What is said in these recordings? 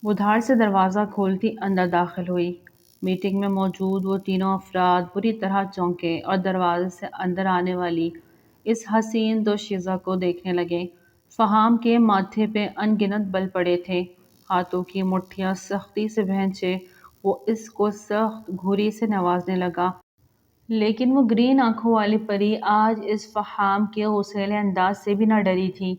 وہ دھار سے دروازہ کھولتی اندر داخل ہوئی۔ میٹنگ میں موجود وہ تینوں افراد بری طرح چونکے اور دروازے سے اندر آنے والی اس حسین دوشیزہ کو دیکھنے لگے۔ فہام کے ماتھے پہ ان گنت بل پڑے تھے، ہاتھوں کی مٹھیاں سختی سے بھینچے وہ اس کو سخت گھوری سے نوازنے لگا۔ لیکن وہ گرین آنکھوں والی پری آج اس فہام کے غصیلے انداز سے بھی نہ ڈری تھی۔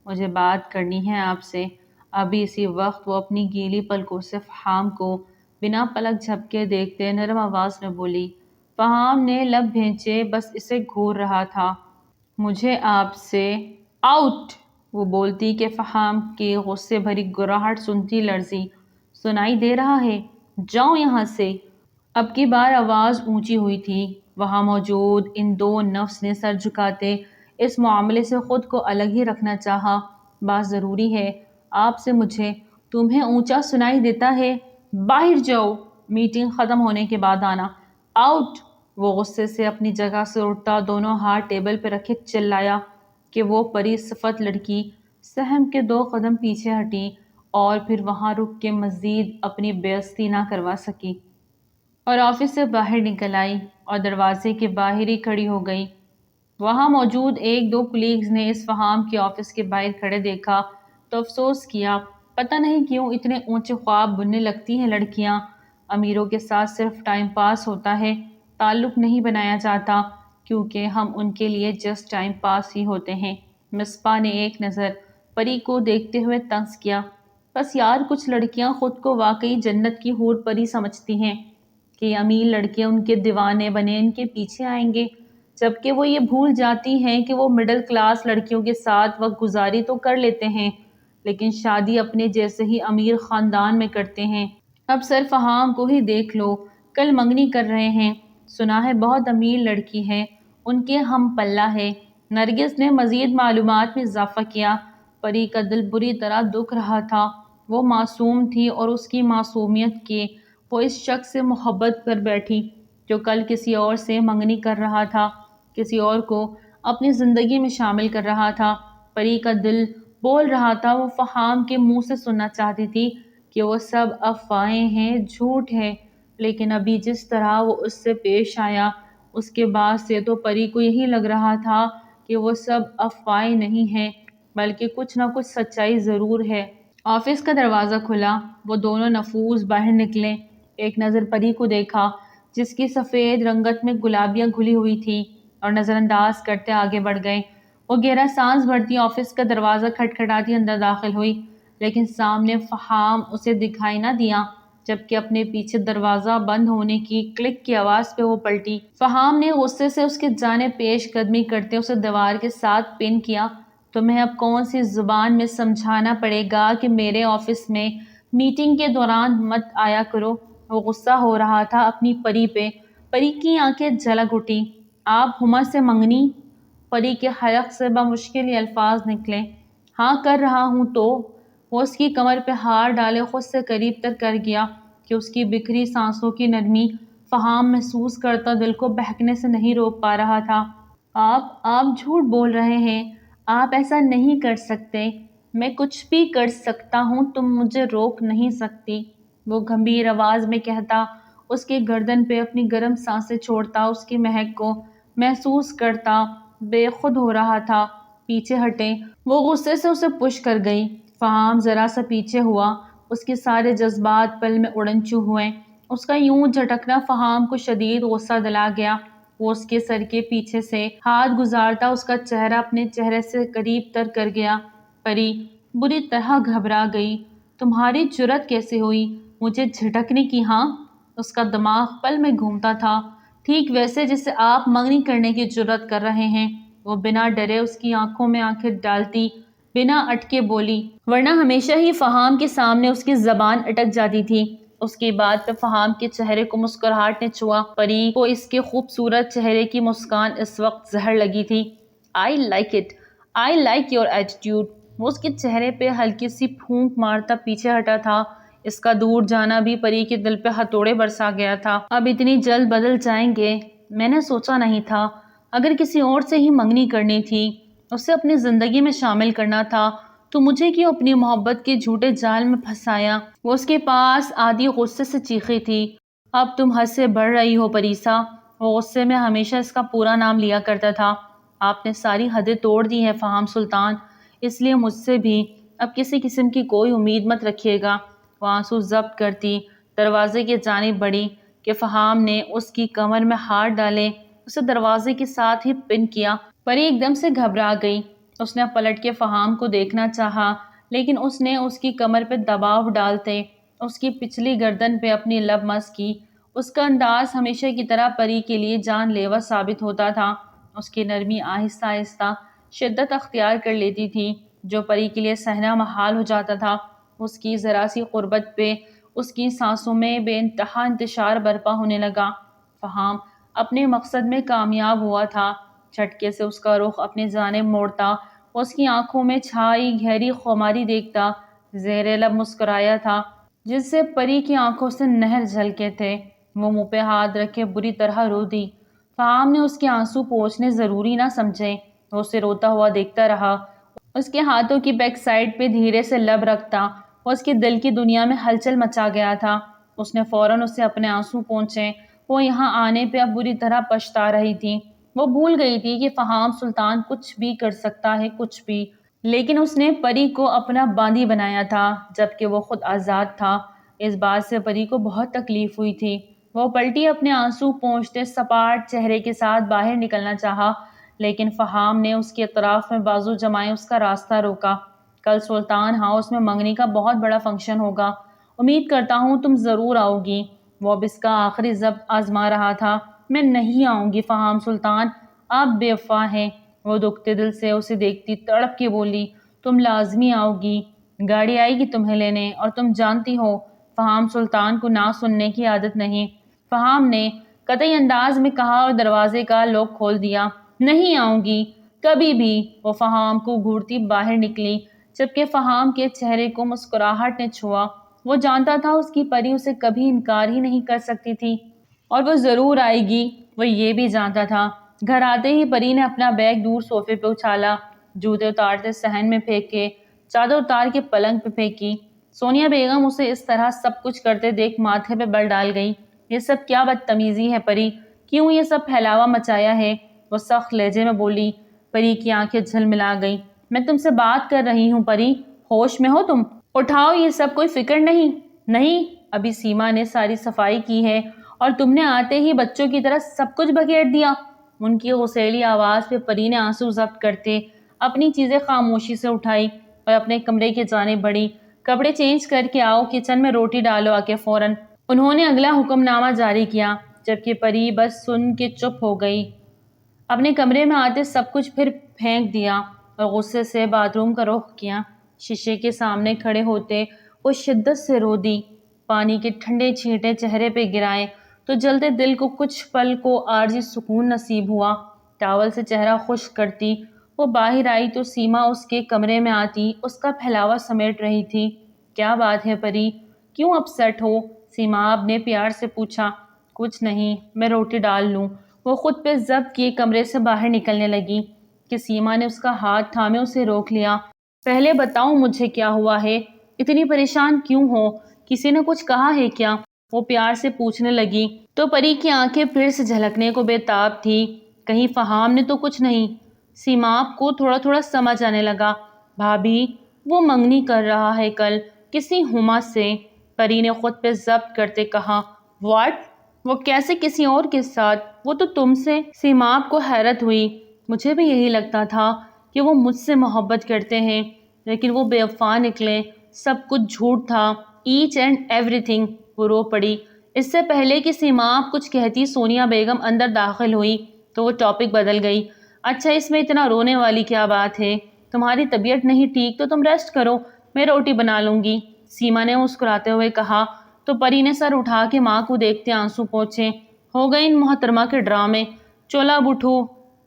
مجھے بات کرنی ہے آپ سے۔ ابھی اسی وقت وہ اپنی گیلی پلکوں سے فہام کو بنا پلک جھپکے دیکھتے نرم آواز میں بولی۔ فہام نے لب بھینچے بس اسے گھور رہا تھا۔ مجھے آپ سے آؤٹ! وہ بولتی کہ فہام کی غصے بھری گراہٹ سنتی لرزی۔ سنائی دے رہا ہے؟ جاؤ یہاں سے! اب کی بار آواز اونچی ہوئی تھی۔ وہاں موجود ان دو نفس نے سر جھکاتے اس معاملے سے خود کو الگ ہی رکھنا چاہا۔ بات ضروری ہے آپ سے مجھے۔ تمہیں اونچا سنائی دیتا ہے؟ باہر جاؤ! میٹنگ ختم ہونے کے بعد آنا۔ آؤٹ! وہ غصے سے اپنی جگہ سے اٹھتا دونوں ہاتھ ٹیبل پہ رکھے چلایا کہ وہ پری صفت لڑکی سہم کے 2 قدم پیچھے ہٹی اور پھر وہاں رک کے مزید اپنی بے عزتی نہ کروا سکی اور آفس سے باہر نکل آئی اور دروازے کے باہر ہی کھڑی ہو گئی۔ وہاں موجود 1-2 کلیگز نے اس فہام کے آفس کے باہر کھڑے دیکھا تو افسوس کیا۔ پتہ نہیں کیوں اتنے اونچے خواب بننے لگتی ہیں لڑکیاں۔ امیروں کے ساتھ صرف ٹائم پاس ہوتا ہے، تعلق نہیں بنایا جاتا، کیونکہ ہم ان کے لیے جسٹ ٹائم پاس ہی ہوتے ہیں۔ مصباح نے ایک نظر پری کو دیکھتے ہوئے طنز کیا۔ بس یار کچھ لڑکیاں خود کو واقعی جنت کی حور پری سمجھتی ہیں کہ امیر لڑکے ان کے دیوانے بنے ان کے پیچھے آئیں گے، جبکہ وہ یہ بھول جاتی ہیں کہ وہ مڈل کلاس لڑکیوں کے ساتھ وقت گزاری تو کر لیتے ہیں لیکن شادی اپنے جیسے ہی امیر خاندان میں کرتے ہیں۔ اب سر فہام کو ہی دیکھ لو، کل منگنی کر رہے ہیں، سنا ہے بہت امیر لڑکی ہے، ان کے ہم پلہ ہے۔ نرگس نے مزید معلومات میں اضافہ کیا۔ پری کا دل بری طرح دکھ رہا تھا۔ وہ معصوم تھی اور اس کی معصومیت کے وہ اس شخص سے محبت کر بیٹھی جو کل کسی اور سے منگنی کر رہا تھا، کسی اور کو اپنی زندگی میں شامل کر رہا تھا۔ پری کا دل بول رہا تھا، وہ فہام کے منہ سے سننا چاہتی تھی کہ وہ سب افواہیں ہیں، جھوٹ ہے، لیکن ابھی جس طرح وہ اس سے پیش آیا اس کے بعد سے تو پری کو یہی لگ رہا تھا کہ وہ سب افواہیں نہیں ہیں بلکہ کچھ نہ کچھ سچائی ضرور ہے۔ آفس کا دروازہ کھلا، وہ دونوں نفوس باہر نکلے۔ ایک نظر پری کو دیکھا جس کی سفید رنگت میں گلابیاں گھلی ہوئی تھی اور نظر انداز کرتے آگے بڑھ گئے۔ وہ گہرا سانس بھرتی آفس کا دروازہ کھٹکھٹاتی اندر داخل ہوئی، لیکن سامنے فہام اسے دکھائی نہ دیا، جبکہ اپنے پیچھے دروازہ بند ہونے کی کلک کی آواز پہ وہ پلٹی۔ فہام نے غصے سے اس کے جانب پیش قدمی کرتے اسے دیوار کے ساتھ پن کیا۔ تمہیں اب کون سی زبان میں سمجھانا پڑے گا کہ میرے آفس میں میٹنگ کے دوران مت آیا کرو؟ وہ غصہ ہو رہا تھا اپنی پری پہ۔ پری کی آنکھیں جھلک اٹھی۔ آپ ہما سے منگنی؟ پری کے حلق سے بمشکل یہ الفاظ نکلے۔ ہاں کر رہا ہوں تو۔ وہ اس کی کمر پہ ہاتھ ڈالے خود سے قریب تر کر گیا کہ اس کی بکھری سانسوں کی نرمی فہام محسوس کرتا دل کو بہکنے سے نہیں روک پا رہا تھا۔ آپ جھوٹ بول رہے ہیں، آپ ایسا نہیں کر سکتے۔ میں کچھ بھی کر سکتا ہوں، تم مجھے روک نہیں سکتی، وہ گمبھیر آواز میں کہتا، اس کے گردن پہ اپنی گرم سانسیں چھوڑتا، اس کی مہک کو محسوس کرتا۔ بے خود ہو رہا تھا۔ پیچھے ہٹیں، وہ غصے سے اسے پش کر گئی۔ فہام ذرا سا پیچھے ہوا، اس کے سارے جذبات پل میں اڑن چو ہوئے۔ اس کا یوں جھٹکنا فہام کو شدید غصہ دلا گیا۔ وہ اس کے سر کے پیچھے سے ہاتھ گزارتا اس کا چہرہ اپنے چہرے سے قریب تر کر گیا۔ پری بری طرح گھبرا گئی۔ تمہاری جرأت کیسے ہوئی مجھے جھٹکنے کی؟ ہاں؟ اس کا دماغ پل میں گھومتا تھا، ٹھیک ویسے جسے آپ منگنی کرنے کی جرأت کر رہے ہیں۔ وہ بنا ڈرے اس کی آنکھوں میں آنکھیں ڈالتی بنا اٹکے بولی، ورنہ ہمیشہ ہی فہام کے سامنے اس کی زبان اٹک جاتی تھی۔ اس کی بات پہ فہام کے چہرے کو مسکراہٹ نے چھوا۔ پری کو اس کے خوبصورت چہرے کی مسکان اس وقت زہر لگی تھی۔ I like it. I like your attitude. وہ اس کے چہرے پہ ہلکی سی پھونک مارتا پیچھے ہٹا تھا۔ اس کا دور جانا بھی پری کے دل پہ ہتھوڑے برسا گیا تھا۔ اب اتنی جلد بدل جائیں گے؟ میں نے سوچا نہیں تھا۔ اگر کسی اور سے ہی منگنی کرنی تھی، اسے اپنی زندگی میں شامل کرنا تھا، تو مجھے کیوں اپنی محبت کے جھوٹے جال میں پھنسایا؟ وہ اس کے پاس آدھی غصے سے چیخی تھی۔ اب تم حد سے بڑھ رہی ہو پریسا۔ وہ غصے میں ہمیشہ اس کا پورا نام لیا کرتا تھا۔ آپ نے ساری حدیں توڑ دی ہیں فہام سلطان، اس لیے مجھ سے بھی اب کسی قسم کی کوئی امید مت رکھیے گا۔ وہ آنسو ضبط کرتی دروازے کی جانب بڑھی کہ فہام نے اس کی کمر میں ہاتھ ڈالے اسے دروازے کے ساتھ ہی پن کیا۔ پری ایک دم سے گھبرا گئی۔ اس نے پلٹ کے فہام کو دیکھنا چاہا، لیکن اس نے اس کی کمر پہ دباؤ ڈالتے اس کی پچھلی گردن پہ اپنی لب مس کی۔ اس کا انداز ہمیشہ کی طرح پری کے لیے جان لیوا ثابت ہوتا تھا۔ اس کی نرمی آہستہ آہستہ شدت اختیار کر لیتی تھی جو پری کے لیے سہنا محال ہو جاتا تھا۔ اس کی ذرا سی قربت پہ اس کی سانسوں میں بے انتہا انتشار برپا ہونے لگا۔ فہام اپنے مقصد میں کامیاب ہوا تھا۔ جھٹکے سے اس کا رخ اپنی جانب موڑتا، اس کی آنکھوں میں چھائی گہری خماری دیکھتا، زیر لب مسکرایا تھا جس سے پری کی آنکھوں سے نہر جھلکے تھے۔ وہ منہ پہ ہاتھ رکھے بری طرح رو دی۔ فہام نے اس کے آنسو پوچھنے ضروری نہ سمجھے۔ وہ اسے روتا ہوا دیکھتا رہا، اس کے ہاتھوں کی بیک سائڈ پہ دھیرے سے لب رکھتا۔ وہ اس کے دل کی دنیا میں ہلچل مچا گیا تھا۔ اس نے فوراً اسے اپنے آنسو پوچھے۔ وہ یہاں آنے پہ اب بری طرح پچھتا رہی تھی۔ وہ بھول گئی تھی کہ فہام سلطان کچھ بھی کر سکتا ہے، کچھ بھی، لیکن اس نے پری کو اپنا باندی بنایا تھا جبکہ وہ خود آزاد تھا۔ اس بات سے پری کو بہت تکلیف ہوئی تھی۔ وہ پلٹی اپنے آنسو پونچھتے سپاٹ چہرے کے ساتھ باہر نکلنا چاہا، لیکن فہام نے اس کے اطراف میں بازو جمائے اس کا راستہ روکا۔ کل سلطان ہاؤس میں منگنی کا بہت بڑا فنکشن ہوگا، امید کرتا ہوں تم ضرور آؤ گی۔ وہ اب اس کا آخری ضبط آزما رہا تھا۔ میں نہیں آؤں گی فہام سلطان، آپ بے وفا ہیں۔ وہ دکھتے دل سے اسے دیکھتی تڑپ کے بولی، تم لازمی آؤ گی، گاڑی آئے گی تمہیں لینے، اور تم جانتی ہو فہام سلطان کو نہ سننے کی عادت نہیں۔ فہام نے قطعی انداز میں کہا اور دروازے کا لاک کھول دیا۔ نہیں آؤں گی کبھی بھی۔ وہ فہام کو گھورتی باہر نکلی جبکہ فہام کے چہرے کو مسکراہٹ نے چھوا۔ وہ جانتا تھا اس کی پری اسے کبھی انکار ہی نہیں کر سکتی تھی اور وہ ضرور آئے گی۔ وہ یہ بھی جانتا تھا۔ گھر آتے ہی پری نے اپنا بیگ دور صوفے پہ اچھالا، جوتے اتارتے صحن میں پھینکے، چادر اتار کے پلنگ پہ پھینکی۔ سونیا بیگم اسے اس طرح سب کچھ کرتے دیکھ ماتھے پہ بل ڈال گئی۔ یہ سب کیا بدتمیزی ہے پری، کیوں یہ سب پھیلاوا مچایا ہے؟ وہ سخت لہجے میں بولی۔ پری کی آنکھیں جھلملا گئیں۔ میں تم سے بات کر رہی ہوں پری، ہوش میں ہو تم؟ اٹھاؤ، یہ سب کوئی فکر نہیں۔ نہیں، ابھی سیما نے ساری صفائی کی ہے اور تم نے آتے ہی بچوں کی طرح سب کچھ بکھیر دیا۔ ان کی غسیلی آواز پہ پری نے آنسو ضبط کرتے اپنی چیزیں خاموشی سے اٹھائی اور اپنے کمرے کی جانب بڑھی۔ کپڑے چینج کر کے آؤ، کچن میں روٹی ڈالو آ کے فوراً۔ انہوں نے اگلا حکم نامہ جاری کیا جبکہ پری بس سن کے چپ ہو گئی۔ اپنے کمرے میں آتے سب کچھ پھر پھینک دیا اور غصے سے باتھ روم کا رخ کیا۔ شیشے کے سامنے کھڑے ہوتے وہ شدت سے رو دی۔ پانی کے ٹھنڈے چھینٹے چہرے پہ گرائے تو جلتے دل کو کچھ پل کو عارضی سکون نصیب ہوا۔ ٹاول سے چہرہ خشک کرتی وہ باہر آئی تو سیما اس کے کمرے میں آتی اس کا پھیلاوا سمیٹ رہی تھی۔ کیا بات ہے پری، کیوں اپسیٹ ہو؟ سیماب نے پیار سے پوچھا۔ کچھ نہیں، میں روٹی ڈال لوں۔ وہ خود پہ ضبط کیے کمرے سے باہر نکلنے لگی کہ سیما نے اس کا ہاتھ تھامے اسے روک لیا۔ پہلے بتاؤ مجھے کیا ہوا ہے، اتنی پریشان کیوں ہو، کسی نے کچھ کہا ہے کیا؟ وہ پیار سے پوچھنے لگی تو پری کی آنکھیں پھر سے جھلکنے کو بے تاب تھی۔ کہیں فہام نے تو کچھ نہیں؟ سیماب کو تھوڑا تھوڑا سمجھ آنے لگا۔ بھابھی، وہ منگنی کر رہا ہے کل کسی ہما سے، پری نے خود پہ ضبط کرتے کہا۔ واٹ؟ وہ کیسے کسی اور کے ساتھ؟ وہ تو تم سے۔ سیماب کو حیرت ہوئی۔ مجھے بھی یہی لگتا تھا کہ وہ مجھ سے محبت کرتے ہیں، لیکن وہ بے وفا نکلے، سب کچھ جھوٹ تھا، ایچ اینڈ ایوری تھنگ۔ وہ رو پڑی۔ اس سے پہلے کہ سیماب کچھ کہتی سونیا بیگم اندر داخل ہوئی تو وہ ٹاپک بدل گئی۔ اچھا، اس میں اتنا رونے والی کیا بات ہے؟ تمہاری طبیعت نہیں ٹھیک تو تم ریسٹ کرو، میں روٹی بنا لوں گی، سیما نے مسکراتے ہوئے کہا تو پری نے سر اٹھا کے ماں کو دیکھتے آنسو پوچھے۔ ہو گئے ان محترمہ کے ڈرامے، چولا اب اٹھو،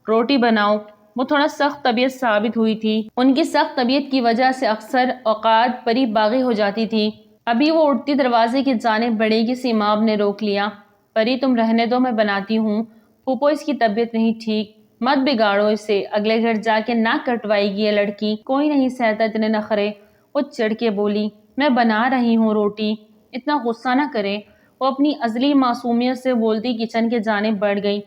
روٹی بناؤ۔ وہ تھوڑا سخت طبیعت ثابت ہوئی تھی۔ ان کی سخت طبیعت کی وجہ سے اکثر اوقات پری باغی ہو جاتی تھی۔ ابھی وہ اٹھتی دروازے کی جانب بڑھے گی، سیماب نے روک لیا۔ پری تم رہنے دو، میں بناتی ہوں، پھوپھو اس کی طبیعت نہیں ٹھیک۔ مت بگاڑو اسے، اگلے گھر جا کے ناک کٹوائے گی یہ لڑکی، کوئی نہیں سہتا اتنے نخرے۔ وہ چڑھ کے بولی، میں بنا رہی ہوں روٹی، اتنا غصہ نہ کرے۔ وہ اپنی ازلی معصومیت سے بولتی کچن کے جانب بڑھ گئی۔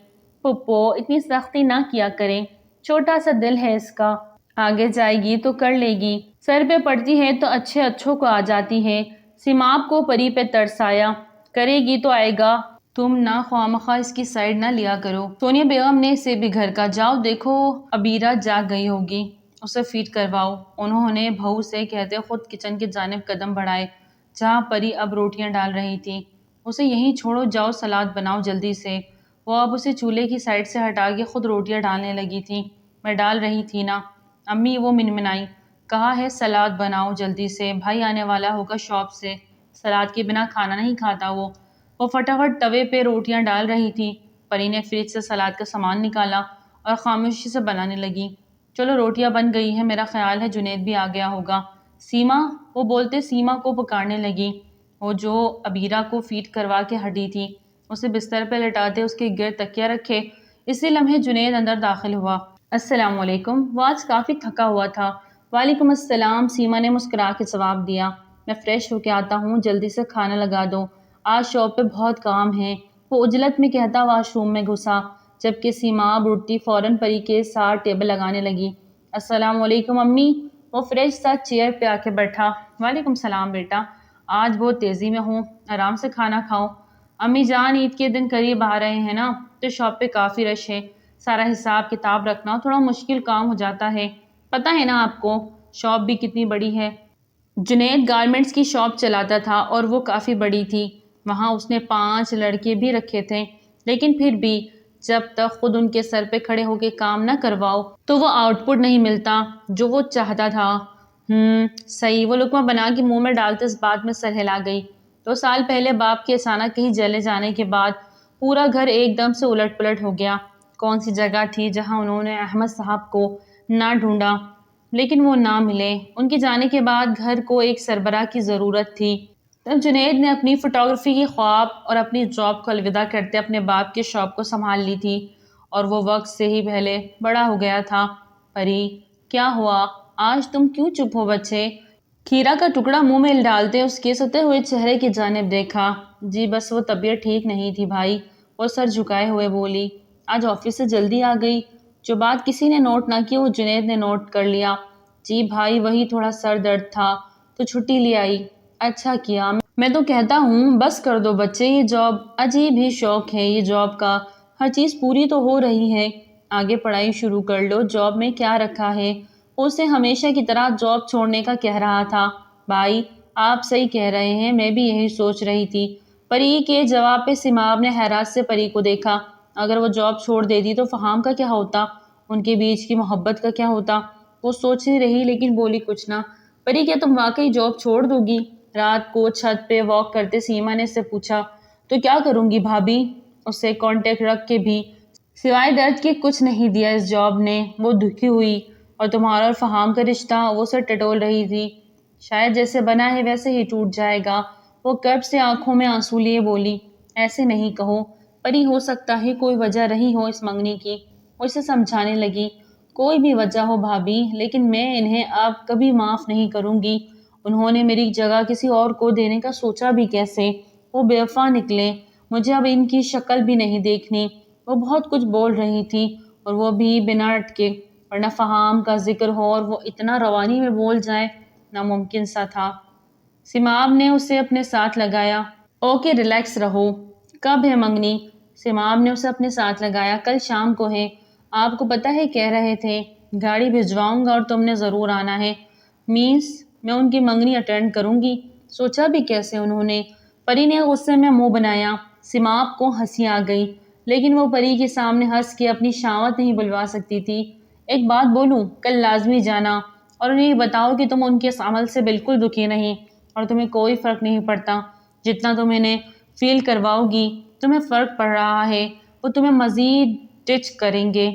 پھپھو اتنی سختی نہ کیا کریں، چھوٹا سا دل ہے اس کا، آگے جائے گی تو کر لے گی، سر پہ پڑتی ہے تو اچھے اچھوں کو آ جاتی ہے۔ سیماب کو پری پہ ترس آیا، کرے گی تو آئے گا، تم نہ خواہ اس کی سائیڈ نہ لیا کرو۔ سونیا بیگم نے اسے بھی گھر کا، جاؤ دیکھو عبیرہ جاگ گئی ہوگی، اسے فیڈ کرواؤ۔ انہوں نے بہو سے کہتے خود کچن کی جانب قدم بڑھائے جہاں پری اب روٹیاں ڈال رہی تھی۔ اسے یہیں چھوڑو، جاؤ سلاد بناؤ جلدی سے۔ وہ اب اسے چولہے کی سائیڈ سے ہٹا کے خود روٹیاں ڈالنے لگی تھی۔ میں ڈال رہی تھی نا امی، وہ منمنائی، کہا ہے سلاد بناؤ جلدی سے، بھائی آنے والا ہوگا شاپ سے، سلاد کے بنا کھانا نہیں کھاتا وہ فٹافٹ توے پہ روٹیاں ڈال رہی تھی۔ پری نے فریج سے سلاد کا سامان نکالا اور خاموشی سے بنانے لگی۔ چلو روٹیاں بن گئی ہیں، میرا خیال ہے جنید بھی آ گیا ہوگا۔ سیما، وہ بولتے سیما کو پکارنے لگی، وہ جو عبیرہ کو فیڈ کروا کے ہٹی تھی۔ اسے بستر پہ لٹاتے اس کے گرد تکیہ رکھے۔ اسی لمحے جنید اندر داخل ہوا۔ السلام علیکم، وہ آج کافی تھکا ہوا تھا۔ وعلیکم السلام، سیما نے مسکرا کے جواب دیا۔ میں فریش ہو کے آتا ہوں، جلدی سے کھانا لگا دو، آج شاپ پہ بہت کام ہے، وہ عجلت میں کہتا واش روم میں گھسا، جبکہ سیماب اٹھتی فوراً پری کے ساتھ ٹیبل لگانے لگی۔ السلام علیکم امی، وہ فریش سا چیئر پہ آ کے بیٹھا۔ وعلیکم السلام بیٹا، آج بہت تیزی میں ہوں، آرام سے کھانا کھاؤ۔ امی جان، عید کے دن قریب آ رہے ہیں نا، تو شاپ پہ کافی رش ہے، سارا حساب کتاب رکھنا تھوڑا مشکل کام ہو جاتا ہے، پتہ ہے نا آپ کو شاپ بھی کتنی بڑی ہے۔ جنید گارمنٹس کی شاپ چلاتا تھا اور وہ کافی بڑی تھی، وہاں اس نے 5 لڑکے بھی رکھے تھے، لیکن پھر بھی جب تک خود ان کے سر پہ کھڑے ہو کے کام نہ کرواؤ تو وہ آؤٹ پٹ نہیں ملتا جو وہ چاہتا تھا۔ صحیح، وہ لقمہ بنا کے منہ میں ڈالتے اس بات میں سر ہلا گئی۔ 2 سال پہلے باپ کے اچانک کہیں چلے جانے کے بعد پورا گھر ایک دم سے الٹ پلٹ ہو گیا۔ کون سی جگہ تھی جہاں انہوں نے احمد صاحب کو نہ ڈھونڈا، لیکن وہ نہ ملے۔ ان کے جانے کے بعد گھر کو ایک سربراہ کی ضرورت تھی۔ تب جنید نے اپنی فوٹوگرافی کی خواب اور اپنی جاب کو الوداع کرتے اپنے باپ کے شاپ کو سنبھال لی تھی، اور وہ وقت سے ہی پہلے بڑا ہو گیا تھا۔ پری، کیا ہوا آج تم کیوں چپ ہو بچے؟ کھیرا کا ٹکڑا منہ میں ڈالتے اس کے ستے ہوئے چہرے کی جانب دیکھا۔ جی بس وہ طبیعت ٹھیک نہیں تھی بھائی، وہ سر جھکائے ہوئے بولی۔ آج آفس سے جلدی آ گئی؟ جو بات کسی نے نوٹ نہ کی وہ جنید نے نوٹ کر لیا۔ جی بھائی، وہی تھوڑا سر درد تھا تو چھٹی لے آئی۔ اچھا کیا، میں تو کہتا ہوں بس کر دو بچے، یہ جاب عجیب ہی شوق ہے یہ جاب کا، ہر چیز پوری تو ہو رہی ہے، آگے پڑھائی شروع کر لو، جاب میں کیا رکھا ہے؟ اسے ہمیشہ کی طرح جاب چھوڑنے کا کہہ رہا تھا۔ بھائی آپ صحیح کہہ رہے ہیں، میں بھی یہی سوچ رہی تھی۔ پری کے جواب پہ سیماب نے حیرت سے پری کو دیکھا۔ اگر وہ جاب چھوڑ دیتی تو فہام کا کیا ہوتا، ان کے بیچ کی محبت کا کیا ہوتا؟ وہ سوچتی رہی لیکن بولی کچھ نہ۔ پری، کیا تم واقعی جاب چھوڑ دو گی؟ رات کو چھت پہ واک کرتے سیما نے اس سے پوچھا۔ تو کیا کروں گی بھابھی، اس سے کانٹیکٹ رکھ کے بھی سوائے درد کے کچھ نہیں دیا اس جاب نے۔ وہ دکھی ہوئی، اور تمہارا اور فہام کا رشتہ؟ وہ سر ٹٹول رہی تھی۔ شاید جیسے بنا ہے ویسے ہی ٹوٹ جائے گا، وہ کرب سے آنکھوں میں آنسو لیے بولی۔ ایسے نہیں کہو پری، ہو سکتا ہے کوئی وجہ رہی ہو اس منگنی کی۔ وہ اسے سمجھانے لگی۔ کوئی بھی وجہ ہو بھابھی، لیکن میں انہیں اب کبھی معاف نہیں کروں گی، انہوں نے میری جگہ کسی اور کو دینے کا سوچا بھی کیسے؟ وہ بے وفا نکلے، مجھے اب ان کی شکل بھی نہیں دیکھنی۔ وہ بہت کچھ بول رہی تھی اور وہ بھی بنا اٹکے، ورنہ فہام کا ذکر ہو اور وہ اتنا روانی میں بول جائے، ناممکن سا تھا۔ سیماب نے اسے اپنے ساتھ لگایا۔ اوکے ریلیکس رہو۔ کب ہے منگنی؟ سیماب نے اسے اپنے ساتھ لگایا۔ کل شام کو ہے۔ آپ کو پتہ ہے کہہ رہے تھے گاڑی بھجواؤں گا اور تم نے ضرور آنا ہے۔ مینس میں ان کی منگنی اٹینڈ کروں گی؟ سوچا بھی کیسے انہوں نے؟ پری نے غصے میں منہ بنایا۔ سیماب کو ہنسی آ گئی، لیکن وہ پری کے سامنے ہنس کے اپنی شامت نہیں بلوا سکتی تھی۔ ایک بات بولوں، کل لازمی جانا اور انہیں یہ بتاؤ کہ تم ان کے عمل سے بالکل دکھی نہیں اور تمہیں کوئی فرق نہیں پڑتا، جتنا تم انہیں فیل کرواؤ گی تمہیں فرق پڑ رہا ہے، وہ تمہیں مزید ٹچ کریں گے،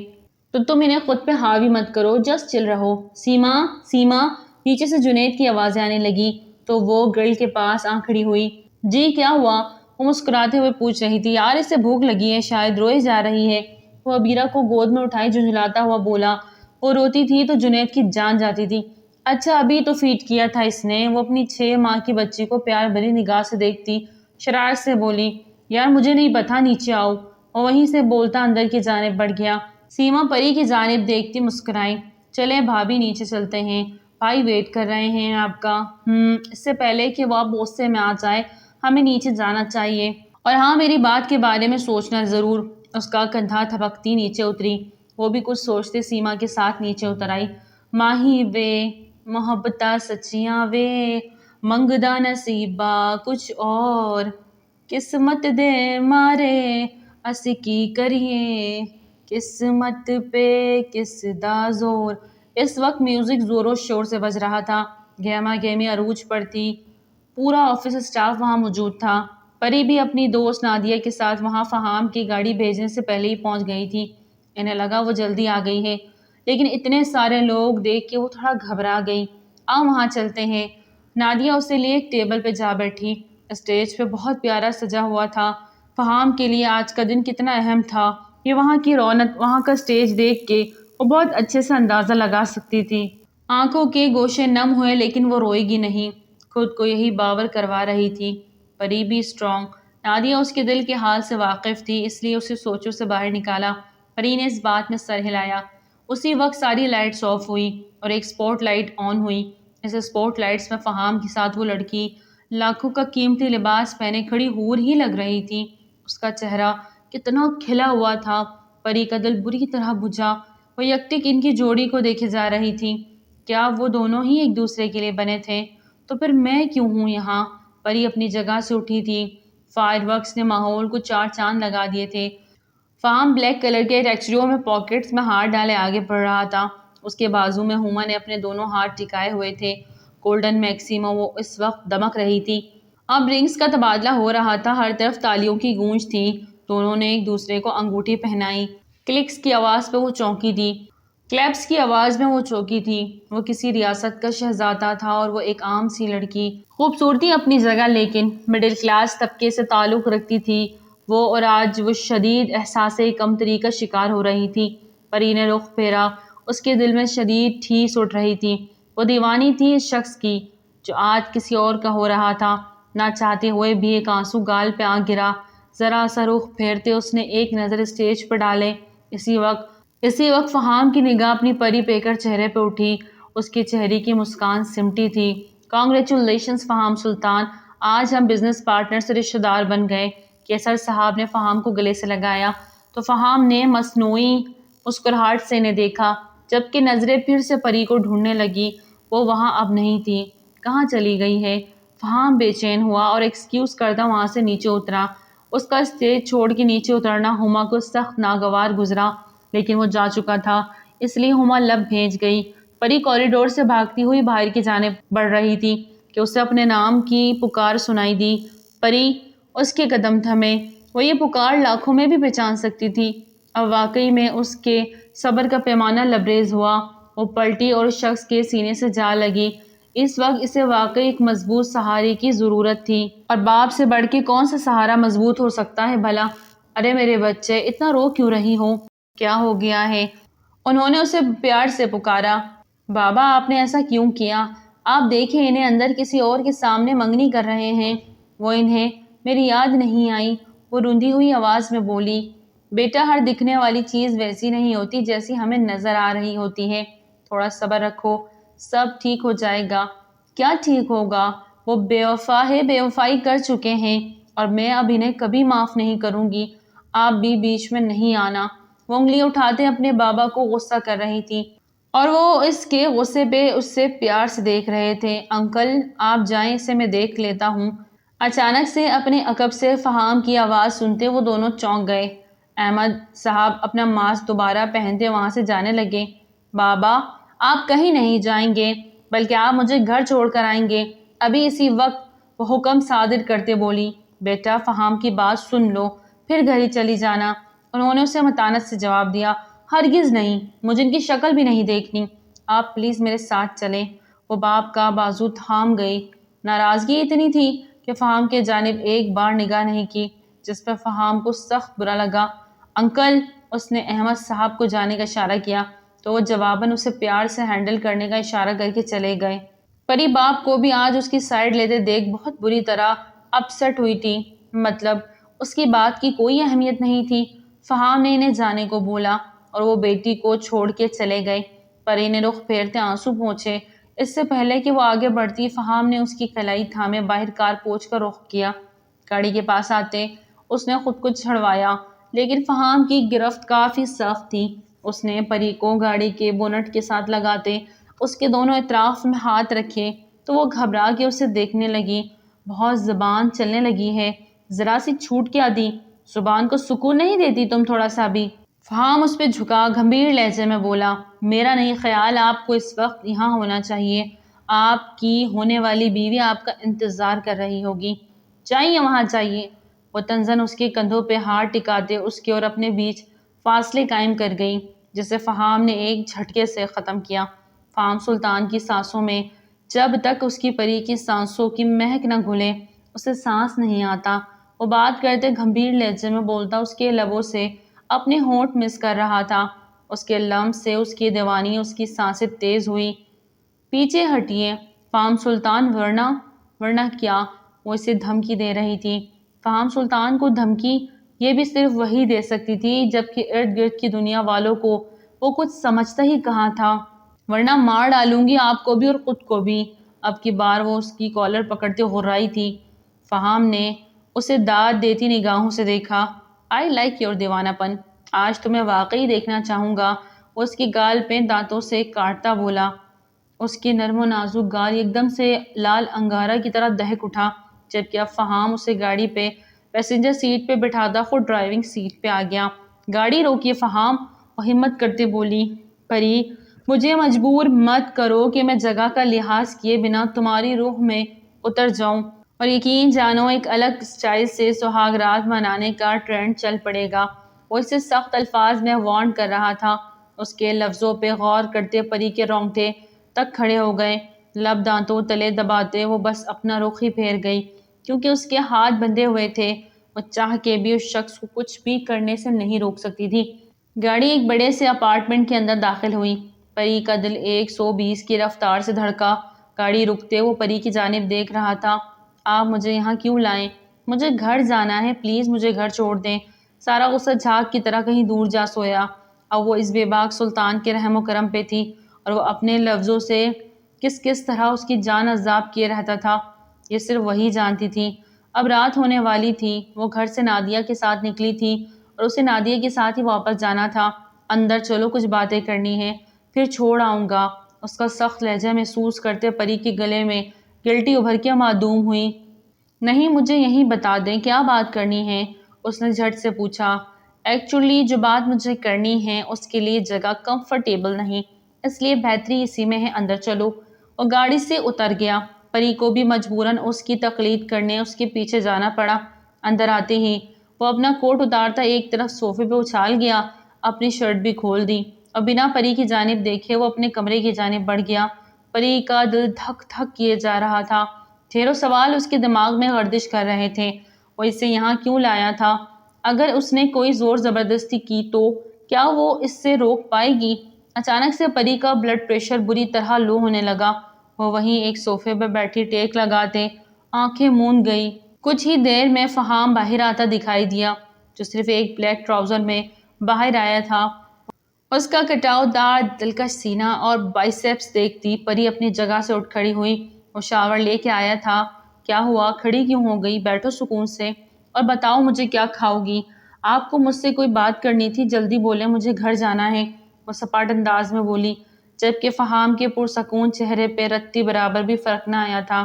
تو تم انہیں خود پہ حاوی مت کرو، جسٹ چل رہو۔ سیما، سیما، نیچے سے جنید کی آوازیں آنے لگی تو وہ گرل کے پاس آ کھڑی ہوئی۔ جی کیا ہوا؟ وہ مسکراتے ہوئے پوچھ رہی تھی۔ یار اسے بھوک لگی ہے، شاید روئے جا رہی ہے۔ وہ عبیرہ کو گود میں اٹھائے جھنجھلاتا ہوا بولا۔ وہ روتی تھی تو جنید کی جان جاتی تھی۔ اچھا ابھی تو فیڈ کیا تھا اس نے۔ وہ اپنی 6 ماہ کی بچی کو پیار بھری نگاہ سے دیکھتی شرارت سے بولی، یار مجھے نہیں پتا، نیچے آؤ۔ اور وہیں سے بولتا اندر کی جانب بڑھ گیا۔ سیما پری کی جانب دیکھتی مسکرائی، چلیں بھابھی نیچے چلتے ہیں، بھائی ویٹ کر رہے ہیں آپ کا۔ اس سے پہلے کہ وہ اب غصے میں آ جائے ہمیں نیچے جانا چاہیے، اور ہاں میری بات کے بارے میں سوچنا ضرور۔ اس کا کندھا تھپکتی نیچے اتری۔ وہ بھی کچھ سوچتے سیما کے ساتھ نیچے اتر آئی۔ ماہی وے محبتہ سچیاں وے منگدا نصیبہ کچھ اور، قسمت دے مارے اس کی کریے، قسمت پہ کس دا زور۔ اس وقت میوزک زور و شور سے بج رہا تھا، گہما گہمی عروج پڑتی، پورا آفس اسٹاف وہاں موجود تھا۔ پری بھی اپنی دوست نادیہ کے ساتھ وہاں فہام کی گاڑی بھیجنے سے پہلے ہی پہنچ گئی تھی۔ انہیں لگا وہ جلدی آ گئی ہے، لیکن اتنے سارے لوگ دیکھ کے وہ تھوڑا گھبرا گئی۔ آؤ وہاں چلتے ہیں۔ نادیہ اسے لیے ایک ٹیبل پہ جا بیٹھی۔ اسٹیج پہ بہت پیارا سجا ہوا تھا۔ فہام کے لیے آج کا دن کتنا اہم تھا، یہ وہاں کی رونق، وہاں کا اسٹیج دیکھ کے وہ بہت اچھے سے اندازہ لگا سکتی تھی۔ آنکھوں کے گوشے نم ہوئے لیکن وہ روئے گی نہیں، خود کو یہی باور کروا رہی تھی۔ پری بھی اسٹرانگ۔ نادیہ اس کے دل کے حال سے واقف تھی، اس لیے اسے سوچوں سے باہر نکالا۔ پری نے اس بات میں سر ہلایا۔ اسی وقت ساری لائٹس آف ہوئی اور ایک اسپاٹ لائٹ آن ہوئی۔ اس اسپاٹ لائٹس میں فہام کے ساتھ وہ لڑکی لاکھوں کا قیمتی لباس پہنے کھڑی حور ہی لگ رہی تھی۔ اس کا چہرہ کتنا کھلا ہوا تھا، پری کا دل بری طرح بجھا۔ وہ یکٹک ان کی جوڑی کو دیکھے جا رہی تھی۔ کیا وہ دونوں ہی ایک دوسرے کے لیے بنے تھے؟ تو پھر میں کیوں ہوں یہاں؟ پری اپنی جگہ سے اٹھی تھی۔ فائر ورکس نے ماحول کو 4 چاند لگا دیے تھے۔ فہام بلیک کلر کے ٹیکسٹریوں میں پاکٹس میں ہاتھ ڈالے آگے بڑھ رہا تھا۔ اس کے بازو میں ہما نے اپنے دونوں ہاتھ ٹکائے ہوئے تھے۔ گولڈن میکسیمو وہ اس وقت دمک رہی تھی۔ اب رنگز کا تبادلہ ہو رہا تھا، ہر طرف تالیوں کی گونج تھی۔ دونوں نے ایک دوسرے کو انگوٹھی پہنائی۔ کلکس کی آواز پہ وہ چونکی تھی، کلیپس کی آواز میں وہ چونکی تھی۔ وہ کسی ریاست کا شہزادہ تھا اور وہ ایک عام سی لڑکی۔ خوبصورتی اپنی جگہ، لیکن مڈل کلاس طبقے سے تعلق رکھتی تھی وہ، اور آج وہ شدید احساس کمتری کا شکار ہو رہی تھی۔ پری نے رخ پھیرا، اس کے دل میں شدید ٹھیس اٹھ رہی تھی۔ وہ دیوانی تھی اس شخص کی جو آج کسی اور کا ہو رہا تھا۔ نہ چاہتے ہوئے بھی ایک آنسو گال پہ آ گرا۔ ذرا سا رخ پھیرتے اس نے ایک نظر اسٹیج پر ڈالے۔ اسی وقت فہام کی نگاہ اپنی پری پیکر چہرے پہ اٹھی۔ اس کے چہرے کی مسکان سمٹی تھی۔ کانگریچولیشنز فہام سلطان، آج ہم بزنس پارٹنر سے رشتہ دار بن گئے۔ کیسر صاحب نے فہام کو گلے سے لگایا تو فہام نے مصنوعی مسکراہٹ سے انہیں دیکھا، جبکہ نظریں پھر سے پری کو ڈھونڈنے لگی۔ وہ وہاں اب نہیں تھی، کہاں چلی گئی ہے؟ فہام بے چین ہوا اور ایکسکیوز کرتا وہاں سے نیچے اترا۔ اس کا اسٹیج چھوڑ کے نیچے اترنا ہما کو سخت ناگوار گزرا، لیکن وہ جا چکا تھا، اس لیے ہما لب بھیج گئی۔ پری کوریڈور سے بھاگتی ہوئی باہر کی جانب بڑھ رہی تھی کہ اسے اپنے نام کی پکار سنائی دی۔ پری، اس کے قدم تھمے۔ وہ یہ پکار لاکھوں میں بھی پہچان سکتی تھی۔ اب واقعی میں اس کے صبر کا پیمانہ لبریز ہوا۔ وہ پلٹی اور اس شخص کے سینے سے جا لگی۔ اس وقت اسے واقعی ایک مضبوط سہارے کی ضرورت تھی، اور باپ سے بڑھ کے کون سا سہارا مضبوط ہو سکتا ہے بھلا؟ ارے میرے بچے، اتنا رو کیوں رہی ہو؟ کیا ہو گیا ہے؟ انہوں نے اسے پیار سے پکارا۔ بابا آپ نے ایسا کیوں کیا؟ آپ دیکھیں انہیں اندر کسی اور کے سامنے منگنی کر رہے ہیں۔ وہ انہیں میری یاد نہیں آئی، وہ روندھی ہوئی آواز میں بولی۔ بیٹا، ہر دکھنے والی چیز ویسی نہیں ہوتی جیسی ہمیں نظر آ رہی ہوتی ہے، تھوڑا صبر رکھو، سب ٹھیک ہو جائے گا۔ کیا ٹھیک ہوگا؟ وہ بے وفا ہے، بے وفائی کر چکے ہیں، اور میں اب انہیں کبھی معاف نہیں کروں گی۔ آپ بھی بیچ میں نہیں آنا۔ وہ انگلی اٹھاتے اپنے بابا کو غصہ کر رہی تھی، اور وہ اس کے غصے پہ اس سے پیار سے دیکھ رہے تھے۔ انکل آپ جائیں، اسے میں دیکھ لیتا ہوں۔ اچانک سے اپنے عقب سے فہام کی آواز سنتے وہ دونوں چونک گئے۔ احمد صاحب اپنا ماسک دوبارہ پہنتے وہاں سے جانے لگے۔ بابا آپ کہیں نہیں جائیں گے، بلکہ آپ مجھے گھر چھوڑ کر آئیں گے ابھی اسی وقت، وہ حکم صادر کرتے بولی۔ بیٹا فہام کی بات سن لو، پھر گھر ہی چلی جانا۔ انہوں نے اسے متانت سے جواب دیا۔ ہرگز نہیں، مجھے ان کی شکل بھی نہیں دیکھنی، آپ پلیز میرے ساتھ چلیں۔ وہ باپ کا بازو تھام گئی۔ ناراضگی اتنی تھی کہ فہام کے جانب ایک بار نگاہ نہیں کی، جس پر فہام کو سخت برا لگا۔ انکل، اس نے احمد صاحب کو جانے کا اشارہ کیا تو وہ جواباً اسے پیار سے ہینڈل کرنے کا اشارہ کر کے چلے گئے۔ پری باپ کو بھی آج اس کی سائیڈ لیتے دیکھ بہت بری طرح اپسٹ ہوئی تھی، مطلب اس کی بات کی کوئی اہمیت نہیں تھی۔ فہام نے انہیں جانے کو بولا اور وہ بیٹی کو چھوڑ کے چلے گئے۔ پری نے رخ پھیرتے آنسو پوچھے۔ اس سے پہلے کہ وہ آگے بڑھتی، فہام نے اس کی کلائی تھامے باہر کار پوچھ کر رخ کیا۔ گاڑی کے پاس آتے اس نے خود کو چھڑوایا، لیکن فہام کی گرفت کافی سخت تھی۔ اس نے پری کو گاڑی کے بونٹ کے ساتھ لگاتے اس کے دونوں اطراف میں ہاتھ رکھے تو وہ گھبرا کے اسے دیکھنے لگی۔ بہت زبان چلنے لگی ہے، ذرا سی چھوٹ کیا دی، زبان کو سکون نہیں دیتی تم تھوڑا سا بھی؟ فہام اس پہ جھکا گھمبیر لہجے میں بولا، میرا نہیں خیال آپ کو اس وقت یہاں ہونا چاہیے، آپ کی ہونے والی بیوی آپ کا انتظار کر رہی ہوگی، جائیے وہاں جائیے۔ وہ تنزن اس کے کندھوں پہ ہاتھ ٹکاتے اس کے اور اپنے بیچ فاصلے قائم کر گئی، جسے فہام نے ایک جھٹکے سے ختم کیا۔ فہام سلطان کی سانسوں میں، جب تک اس کی پری کی سانسوں کی مہک نہ گھلے اسے سانس نہیں آتا۔ وہ بات کرتے گھمبیر لہجے میں بولتا اس کے لبوں سے اپنے ہونٹ مس کر رہا تھا۔ اس کے لمس سے اس کی دیوانی، اس کی سانسیں تیز ہوئی۔ پیچھے ہٹیے فہام سلطان، ورنہ کیا؟ وہ اسے دھمکی دے رہی تھی۔ فہام سلطان کو دھمکی یہ بھی صرف وہی دے سکتی تھی، جبکہ ارد گرد کی دنیا والوں کو وہ کچھ سمجھتا ہی کہاں تھا، ورنہ مار ڈالوں گی آپ کو بھی اور خود کو بھی۔ اب کی بار وہ اس کی کالر پکڑتے غرائی تھی۔ فہام نے اسے داد دیتی نگاہوں سے دیکھا۔ آئی لائک یور دیوانہ پن، آج تمہیں واقعی دیکھنا چاہوں گا۔ وہ اس کی گال پہ دانتوں سے کاٹتا بولا۔ اس کی نرم و نازک گال ایک دم سے لال انگارہ کی طرح دہک اٹھا، جبکہ اب فہام اسے گاڑی پہ پیسنجر سیٹ پہ بٹھاتا خود ڈرائیونگ سیٹ پہ آ گیا۔ گاڑی روکیے فہام، وہ ہمت کرتے بولی۔ پری، مجھے مجبور مت کرو کہ میں جگہ کا لحاظ کیے بنا تمہاری روح میں اتر جاؤں، اور یقین جانو ایک الگ سٹائل سے سہاگ رات منانے کا ٹرینڈ چل پڑے گا۔ وہ اسے سخت الفاظ میں وارن کر رہا تھا۔ اس کے لفظوں پہ غور کرتے پری کے رونگٹے تک کھڑے ہو گئے، لب دانتوں تلے دباتے وہ بس اپنا رخ ہی پھیر گئی، کیونکہ اس کے ہاتھ بندھے ہوئے تھے۔ وہ چاہ کے بھی اس شخص کو کچھ بھی کرنے سے نہیں روک سکتی تھی۔ گاڑی ایک بڑے سے اپارٹمنٹ کے اندر داخل ہوئی۔ پری کا دل 120 کی رفتار سے دھڑکا۔ گاڑی رکتے وہ پری کی جانب دیکھ رہا تھا۔ آپ مجھے یہاں کیوں لائیں؟ مجھے گھر جانا ہے، پلیز مجھے گھر چھوڑ دیں۔ سارا غصہ جھاگ کی طرح کہیں دور جا سویا۔ اب وہ اس بے باک سلطان کے رحم و کرم پہ تھی، اور وہ اپنے لفظوں سے کس طرح اس کی جان عذاب کیے رہتا تھا، یہ صرف وہی جانتی تھی۔ اب رات ہونے والی تھی۔ وہ گھر سے نادیہ کے ساتھ نکلی تھی اور اسے نادیہ کے ساتھ ہی واپس جانا تھا۔ اندر چلو، کچھ باتیں کرنی ہیں، پھر چھوڑ آؤں گا۔ اس کا سخت لہجہ محسوس کرتے پری کے گلے میں گلٹی ابھر کے معدوم ہوئی۔ نہیں، مجھے یہیں بتا دیں کیا بات کرنی ہے، اس نے جھٹ سے پوچھا۔ ایکچولی جو بات مجھے کرنی ہے اس کے لیے جگہ کمفرٹیبل نہیں، اس لیے بہتری اسی میں ہے، اندر چلو۔ وہ گاڑی سے اتر گیا۔ پری کو بھی مجبوراً اس کی تقلید کرنے اس کے پیچھے جانا پڑا۔ اندر آتے ہی وہ اپنا کوٹ اتارتا ایک طرف صوفے پہ اچھال گیا، اپنی شرٹ بھی کھول دی اور بنا پری کی جانب دیکھے وہ اپنے کمرے کی جانب بڑھ گیا۔ پری کا دل دھک دھک کیے جا رہا تھا۔ ڈھیروں سوال اس کے دماغ میں گردش کر رہے تھے۔ وہ اسے یہاں کیوں لایا تھا؟ اگر اس نے کوئی زور زبردستی کی تو کیا وہ اس سے روک پائے گی؟ اچانک سے پری کا بلڈ پریشر بری طرح لو ہونے لگا۔ وہ وہیں ایک صوفے پہ بیٹھی ٹیک لگاتے آنکھیں موند گئی۔ کچھ ہی دیر میں فہام باہر آتا دکھائی دیا، جو صرف ایک بلیک ٹراؤزر میں باہر آیا تھا۔ اس کا کٹاؤ دار دلکش سینہ اور بائسیپس دیکھتی پری اپنی جگہ سے اٹھ کھڑی ہوئی۔ وہ شاور لے کے آیا تھا۔ کیا ہوا؟ کھڑی کیوں ہو گئی؟ بیٹھو سکون سے اور بتاؤ مجھے کیا کھاؤ گی؟ آپ کو مجھ سے کوئی بات کرنی تھی، جلدی بولیں، مجھے گھر جانا ہے، وہ سپاٹ انداز میں بولی، جبکہ فہام کے پرسکون چہرے پہ رتی برابر بھی فرق نہ آیا تھا۔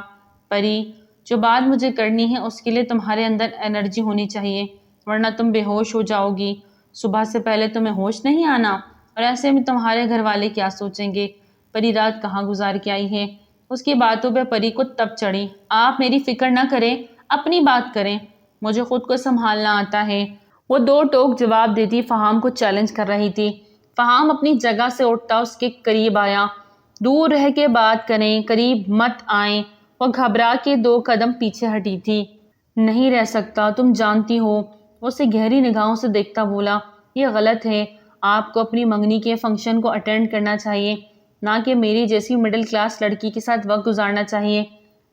پری، جو بات مجھے کرنی ہے اس کے لیے تمہارے اندر انرجی ہونی چاہیے، ورنہ تم بے ہوش ہو جاؤ گی۔ صبح سے پہلے تمہیں ہوش نہیں آنا، اور ایسے میں تمہارے گھر والے کیا سوچیں گے؟ پری رات کہاں گزار کے آئی ہے؟ اس کی باتوں پہ پری کو تب چڑھی۔ آپ میری فکر نہ کریں، اپنی بات کریں، مجھے خود کو سنبھالنا آتا ہے، وہ دو ٹوک جواب دیتی فہام کو چیلنج کر رہی تھی۔ فہام اپنی جگہ سے اٹھتا اس کے قریب آیا۔ دور رہ کے بات کریں، قریب مت آئیں۔ وہ گھبرا کے 2 قدم پیچھے ہٹی تھی۔ نہیں رہ سکتا، تم جانتی ہو، وہ اسے گہری نگاہوں سے دیکھتا بولا۔ یہ غلط ہے، آپ کو اپنی منگنی کے فنکشن کو اٹینڈ کرنا چاہیے، نہ کہ میری جیسی مڈل کلاس لڑکی کے ساتھ وقت گزارنا چاہیے۔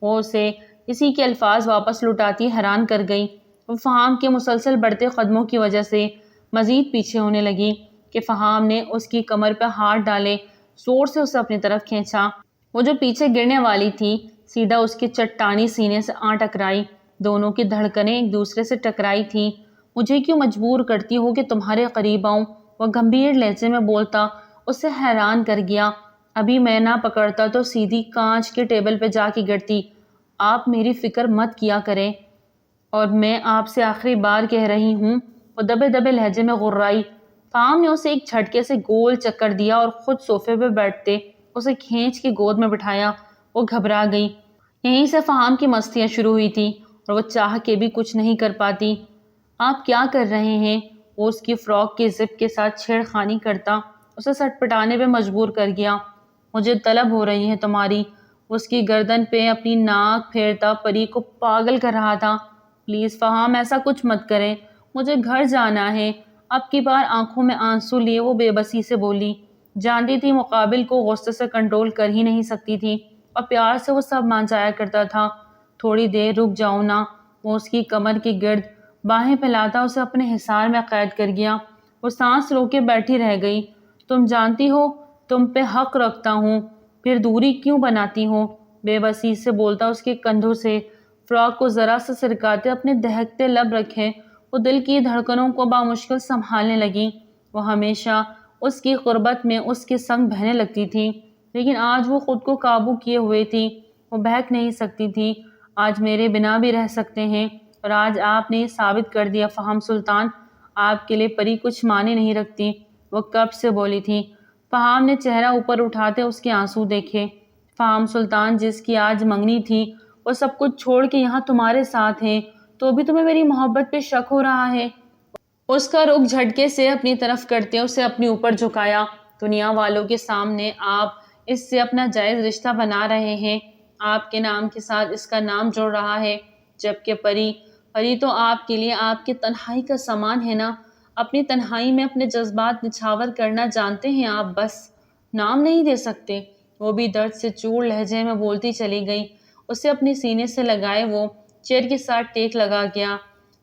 وہ اسے اسی کے الفاظ واپس لوٹاتی حیران کر گئی۔ وہ فہام کے مسلسل بڑھتے قدموں کی وجہ سے مزید پیچھے ہونے لگی کہ فہام نے اس کی کمر پہ ہاتھ ڈالے، زور سے اسے اپنی طرف کھینچا۔ وہ جو پیچھے گرنے والی تھی سیدھا اس کے چٹانی سینے سے آ ٹکرائی۔ دونوں کی دھڑکنیں ایک دوسرے سے ٹکرائی تھیں۔ مجھے کیوں مجبور کرتی ہو کہ تمہارے قریب آؤں؟ وہ گمبھیر لہجے میں بولتا اسے حیران کر گیا۔ ابھی میں نہ پکڑتا تو سیدھی کانچ کے ٹیبل پہ جا کے گرتی۔ آپ میری فکر مت کیا کریں، اور میں آپ سے آخری بار کہہ رہی ہوں۔ وہ دبے دبے لہجے میں غرائی۔ فہام نے اسے ایک جھٹکے سے گول چکر دیا اور خود صوفے پہ بیٹھتے اسے کھینچ کے گود میں بٹھایا۔ وہ گھبرا گئی۔ یہیں سے فہام کی مستیاں شروع ہوئی تھی اور وہ چاہ کے بھی کچھ نہیں کر پاتی۔ آپ کیا کر رہے ہیں؟ وہ اس کی فراک کے زپ کے ساتھ چھیڑ خانی کرتا اسے سٹ پٹانے پہ مجبور کر گیا۔ مجھے طلب ہو رہی ہے تمہاری۔ وہ اس کی گردن پہ اپنی ناک پھیرتا پری کو پاگل کر رہا تھا۔ پلیز فہام، ایسا کچھ مت کریں، مجھے گھر جانا ہے۔ اب کی بار آنکھوں میں آنسو لیے وہ بے بسی سے بولی۔ جانتی تھی مقابل کو غصے سے کنٹرول کر ہی نہیں سکتی تھی، اور پیار سے وہ سب مان جایا کرتا تھا۔ تھوڑی دیر رک جاؤ نا۔ وہ اس کی کمر کے گرد باہیں پھیلاتا اسے اپنے حصار میں قید کر گیا۔ وہ سانس رو کے بیٹھی رہ گئی۔ تم جانتی ہو تم پہ حق رکھتا ہوں، پھر دوری کیوں بناتی ہو؟ بے بسی سے بولتا اس کے کندھوں سے فراک کو ذرا سے سرکاتے اپنے دہکتے لب رکھے وہ دل کی دھڑکنوں کو بامشکل سنبھالنے لگی۔ وہ ہمیشہ اس کی قربت میں اس کے سنگ بہنے لگتی تھی، لیکن آج وہ خود کو قابو کیے ہوئے تھی۔ وہ بہک نہیں سکتی تھی۔ آج میرے بنا بھی رہ سکتے ہیں، اور آج آپ نے یہ ثابت کر دیا فہم سلطان، آپ کے لیے پری کچھ معنی نہیں رکھتی۔ وہ کب سے بولی تھی۔ فہام نے چہرہ اوپر اٹھاتے اس کے آنسو دیکھے۔ فہم سلطان، جس کی آج منگنی تھی، وہ سب کچھ چھوڑ کے یہاں تمہارے ساتھ ہے، تو بھی تمہیں میری محبت پہ شک ہو رہا ہے؟ اس کا رخ جھٹکے سے اپنی طرف کرتے اسے اپنے اوپر جھکایا۔ دنیا والوں کے سامنے آپ اس سے اپنا جائز رشتہ بنا رہے ہیں، آپ کے نام کے ساتھ اس کا نام جوڑ رہا ہے، جبکہ پری تو آپ کے لیے آپ کی تنہائی کا سامان ہے نا۔ اپنی تنہائی میں اپنے جذبات نچھاور کرنا جانتے ہیں آپ، بس نام نہیں دے سکتے۔ وہ بھی درد سے چور لہجے میں بولتی چلی گئی۔ اسے اپنی سینے سے لگائے وہ چیئر کے ساتھ ٹیک لگا گیا۔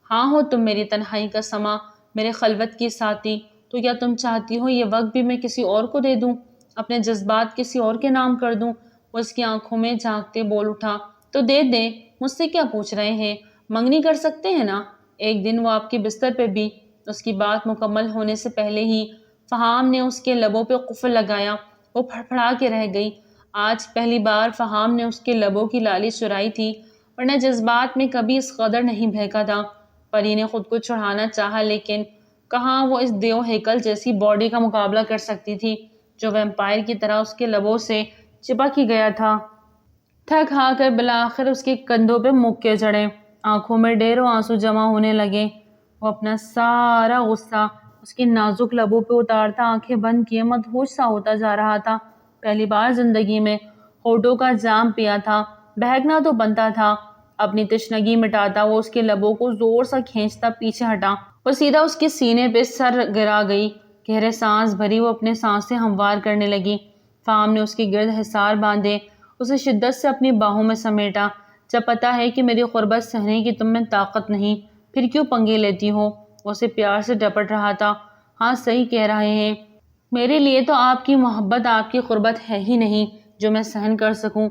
ہاں ہو تم میری تنہائی کا سما، میرے خلوت کی ساتھی، تو کیا تم چاہتی ہو یہ وقت بھی میں کسی اور کو دے دوں، اپنے جذبات کسی اور کے نام کر دوں؟ وہ اس کی آنکھوں میں جھانکتے بول اٹھا۔ تو دے دیں، مجھ سے کیا پوچھ رہے ہیں؟ منگنی کر سکتے ہیں نا ایک دن، وہ آپ کے بستر پہ بھی۔ اس کی بات مکمل ہونے سے پہلے ہی فہام نے اس کے لبوں پہ قفل لگایا۔ وہ پھڑپھڑا کے رہ گئی۔ آج پہلی بار فہام نے اس کے لبوں کی لالی چرائی تھی، ورنہ جذبات میں کبھی اس قدر نہیں بہکا تھا۔ پری نے خود کو چھڑانا چاہا، لیکن کہاں وہ اس دیو ہیکل جیسی باڈی کا مقابلہ کر سکتی تھی جو ویمپائر کی طرح اس کے لبوں سے چپک ہی گیا تھا۔ تھک ہار کر بالآخر اس کے کندھوں پہ مکے چڑھے، آنکھوں میں ڈھیروں آنسو جمع ہونے لگے۔ وہ اپنا سارا غصہ اس کی نازک لبوں پہ اتارتا آنکھیں بند کیے مدہوش سا ہوتا جا رہا تھا۔ پہلی بار زندگی میں ہونٹوں کا جام پیا تھا، بہکنا تو بنتا تھا۔ اپنی تشنگی مٹاتا وہ اس کے لبوں کو زور سے کھینچتا پیچھے ہٹا۔ وہ سیدھا اس کے سینے پہ سر گرا گئی۔ گہرے سانس بھری وہ اپنے سانسیں ہموار کرنے لگی۔ فہام نے اس کے گرد حصار باندھے اسے شدت سے اپنی باہوں میں سمیٹا۔ جب پتا ہے کہ میری قربت سہنے کی تم میں طاقت نہیں، پھر کیوں پنگے لیتی ہو؟ وہ اسے پیار سے ڈپٹ رہا تھا۔ ہاں صحیح کہہ رہے ہیں، میرے لیے تو آپ کی محبت، آپ کی قربت ہے ہی نہیں جو میں سہن کر سکوں۔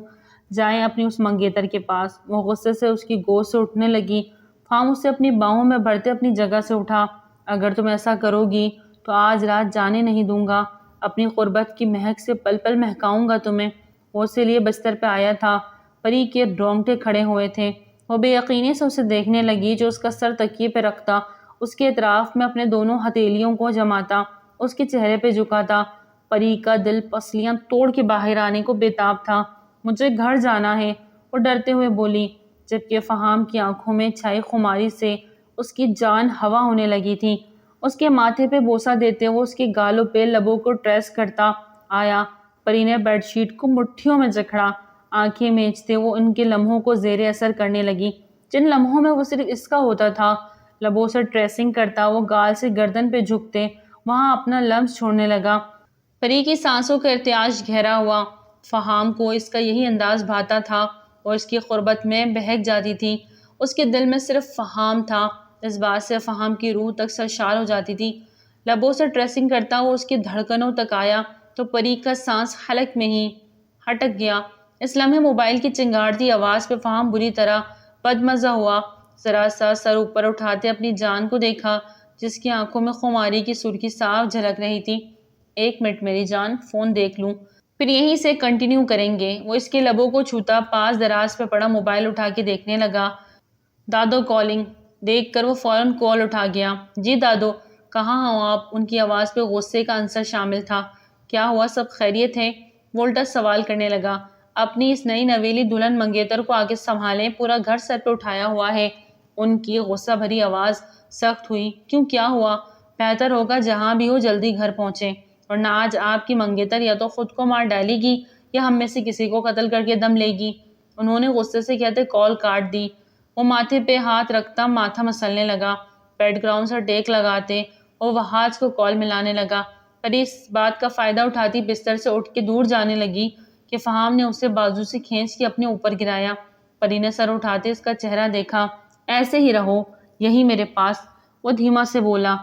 جائیں اپنی اس منگیتر کے پاس۔ وہ غصے سے اس کی گود سے اٹھنے لگی۔ فہام اسے اپنی باہوں میں بھرتے اپنی جگہ سے اٹھا۔ اگر تم ایسا کرو گی تو آج رات جانے نہیں دوں گا، اپنی قربت کی مہک سے پل پل مہکاؤں گا تمہیں۔ وہ اسے لیے بستر پہ آیا تھا۔ پری کے رونگٹے کھڑے ہوئے تھے۔ وہ بے یقینی سے اسے دیکھنے لگی جو اس کا سر تکیے پہ رکھتا، اس کے اطراف میں اپنے دونوں ہتھیلیوں کو جماتا، اس کے چہرے پہ جھکاتا۔ پری کا دل پسلیاں توڑ کے باہر آنے کو بے تاب تھا۔ مجھے گھر جانا ہے، وہ ڈرتے ہوئے بولی، جبکہ فہام کی آنکھوں میں چھائی خماری سے اس کی جان ہوا ہونے لگی تھی۔ اس کے ماتھے پہ بوسہ دیتے وہ اس کے گالوں پہ لبوں کو ٹریس کرتا آیا۔ پری نے بیڈ شیٹ کو مٹھیوں میں جکڑا، آنکھیں میچتے وہ ان کے لمحوں کو زیر اثر کرنے لگی جن لمحوں میں وہ صرف اس کا ہوتا تھا، لبوں سے ٹریسنگ کرتا وہ گال سے گردن پہ جھکتے وہاں اپنا لمس چھوڑنے لگا۔ پری کی سانسوں کا ارتعاش گہرا ہوا۔ فہام کو اس کا یہی انداز بھاتا تھا اور اس کی قربت میں بہک جاتی تھی۔ اس کے دل میں صرف فہام تھا، اس بات سے فہام کی روح تک سرشار ہو جاتی تھی۔ لبوں سے ٹریسنگ کرتا وہ اس کی دھڑکنوں تک آیا تو پری کا سانس حلق میں ہی ہٹک گیا۔ اس لمحے موبائل کی چنگاڑتی آواز پہ فہام بری طرح بدمزہ ہوا۔ ذرا سا سر اوپر اٹھاتے اپنی جان کو دیکھا جس کی آنکھوں میں خماری کی سرخی صاف جھلک رہی تھی۔ 1 منٹ میری جان، فون دیکھ لوں، پھر یہیں سے کنٹینیو کریں گے۔ وہ اس کے لبوں کو چھوتا پاس دراز پہ پڑا موبائل اٹھا کے دیکھنے لگا۔ دادو کالنگ دیکھ کر وہ فوراً کال اٹھا گیا۔ جی دادو، کہاں ہوں آپ؟ ان کی آواز پہ غصے کا عنصر شامل تھا۔ کیا ہوا، سب خیریت ہے؟ وولٹس سوال کرنے لگا۔ اپنی اس نئی نویلی دلہن منگیتر کو آگے سنبھالیں، پورا گھر سر پہ اٹھایا ہوا ہے۔ ان کی غصہ بھری آواز سخت ہوئی۔ کیوں، کیا ہوا؟ بہتر ہوگا جہاں بھی ہو جلدی گھر پہنچیں، ورنہ آج آپ کی منگیتر یا تو خود کو مار ڈالے گی یا ہم میں سے کسی کو قتل کر کے دم لے گی۔ انہوں نے غصے سے کہتے کال کاٹ دی۔ وہ ماتھے پہ ہاتھ رکھتا ماتھا مسلنے لگا۔ بیڈ گراؤنڈ سے ٹیک لگاتے وہ وہاج کو کال ملانے لگا۔ پری اس بات کا فائدہ اٹھاتی بستر سے اٹھ کے دور جانے لگی کہ فہام نے اسے بازو سے کھینچ کے اپنے اوپر گرایا۔ پری نے سر اٹھاتے اس کا چہرہ دیکھا۔ ایسے ہی رہو یہی میرے پاس، وہ دھیما سے بولا۔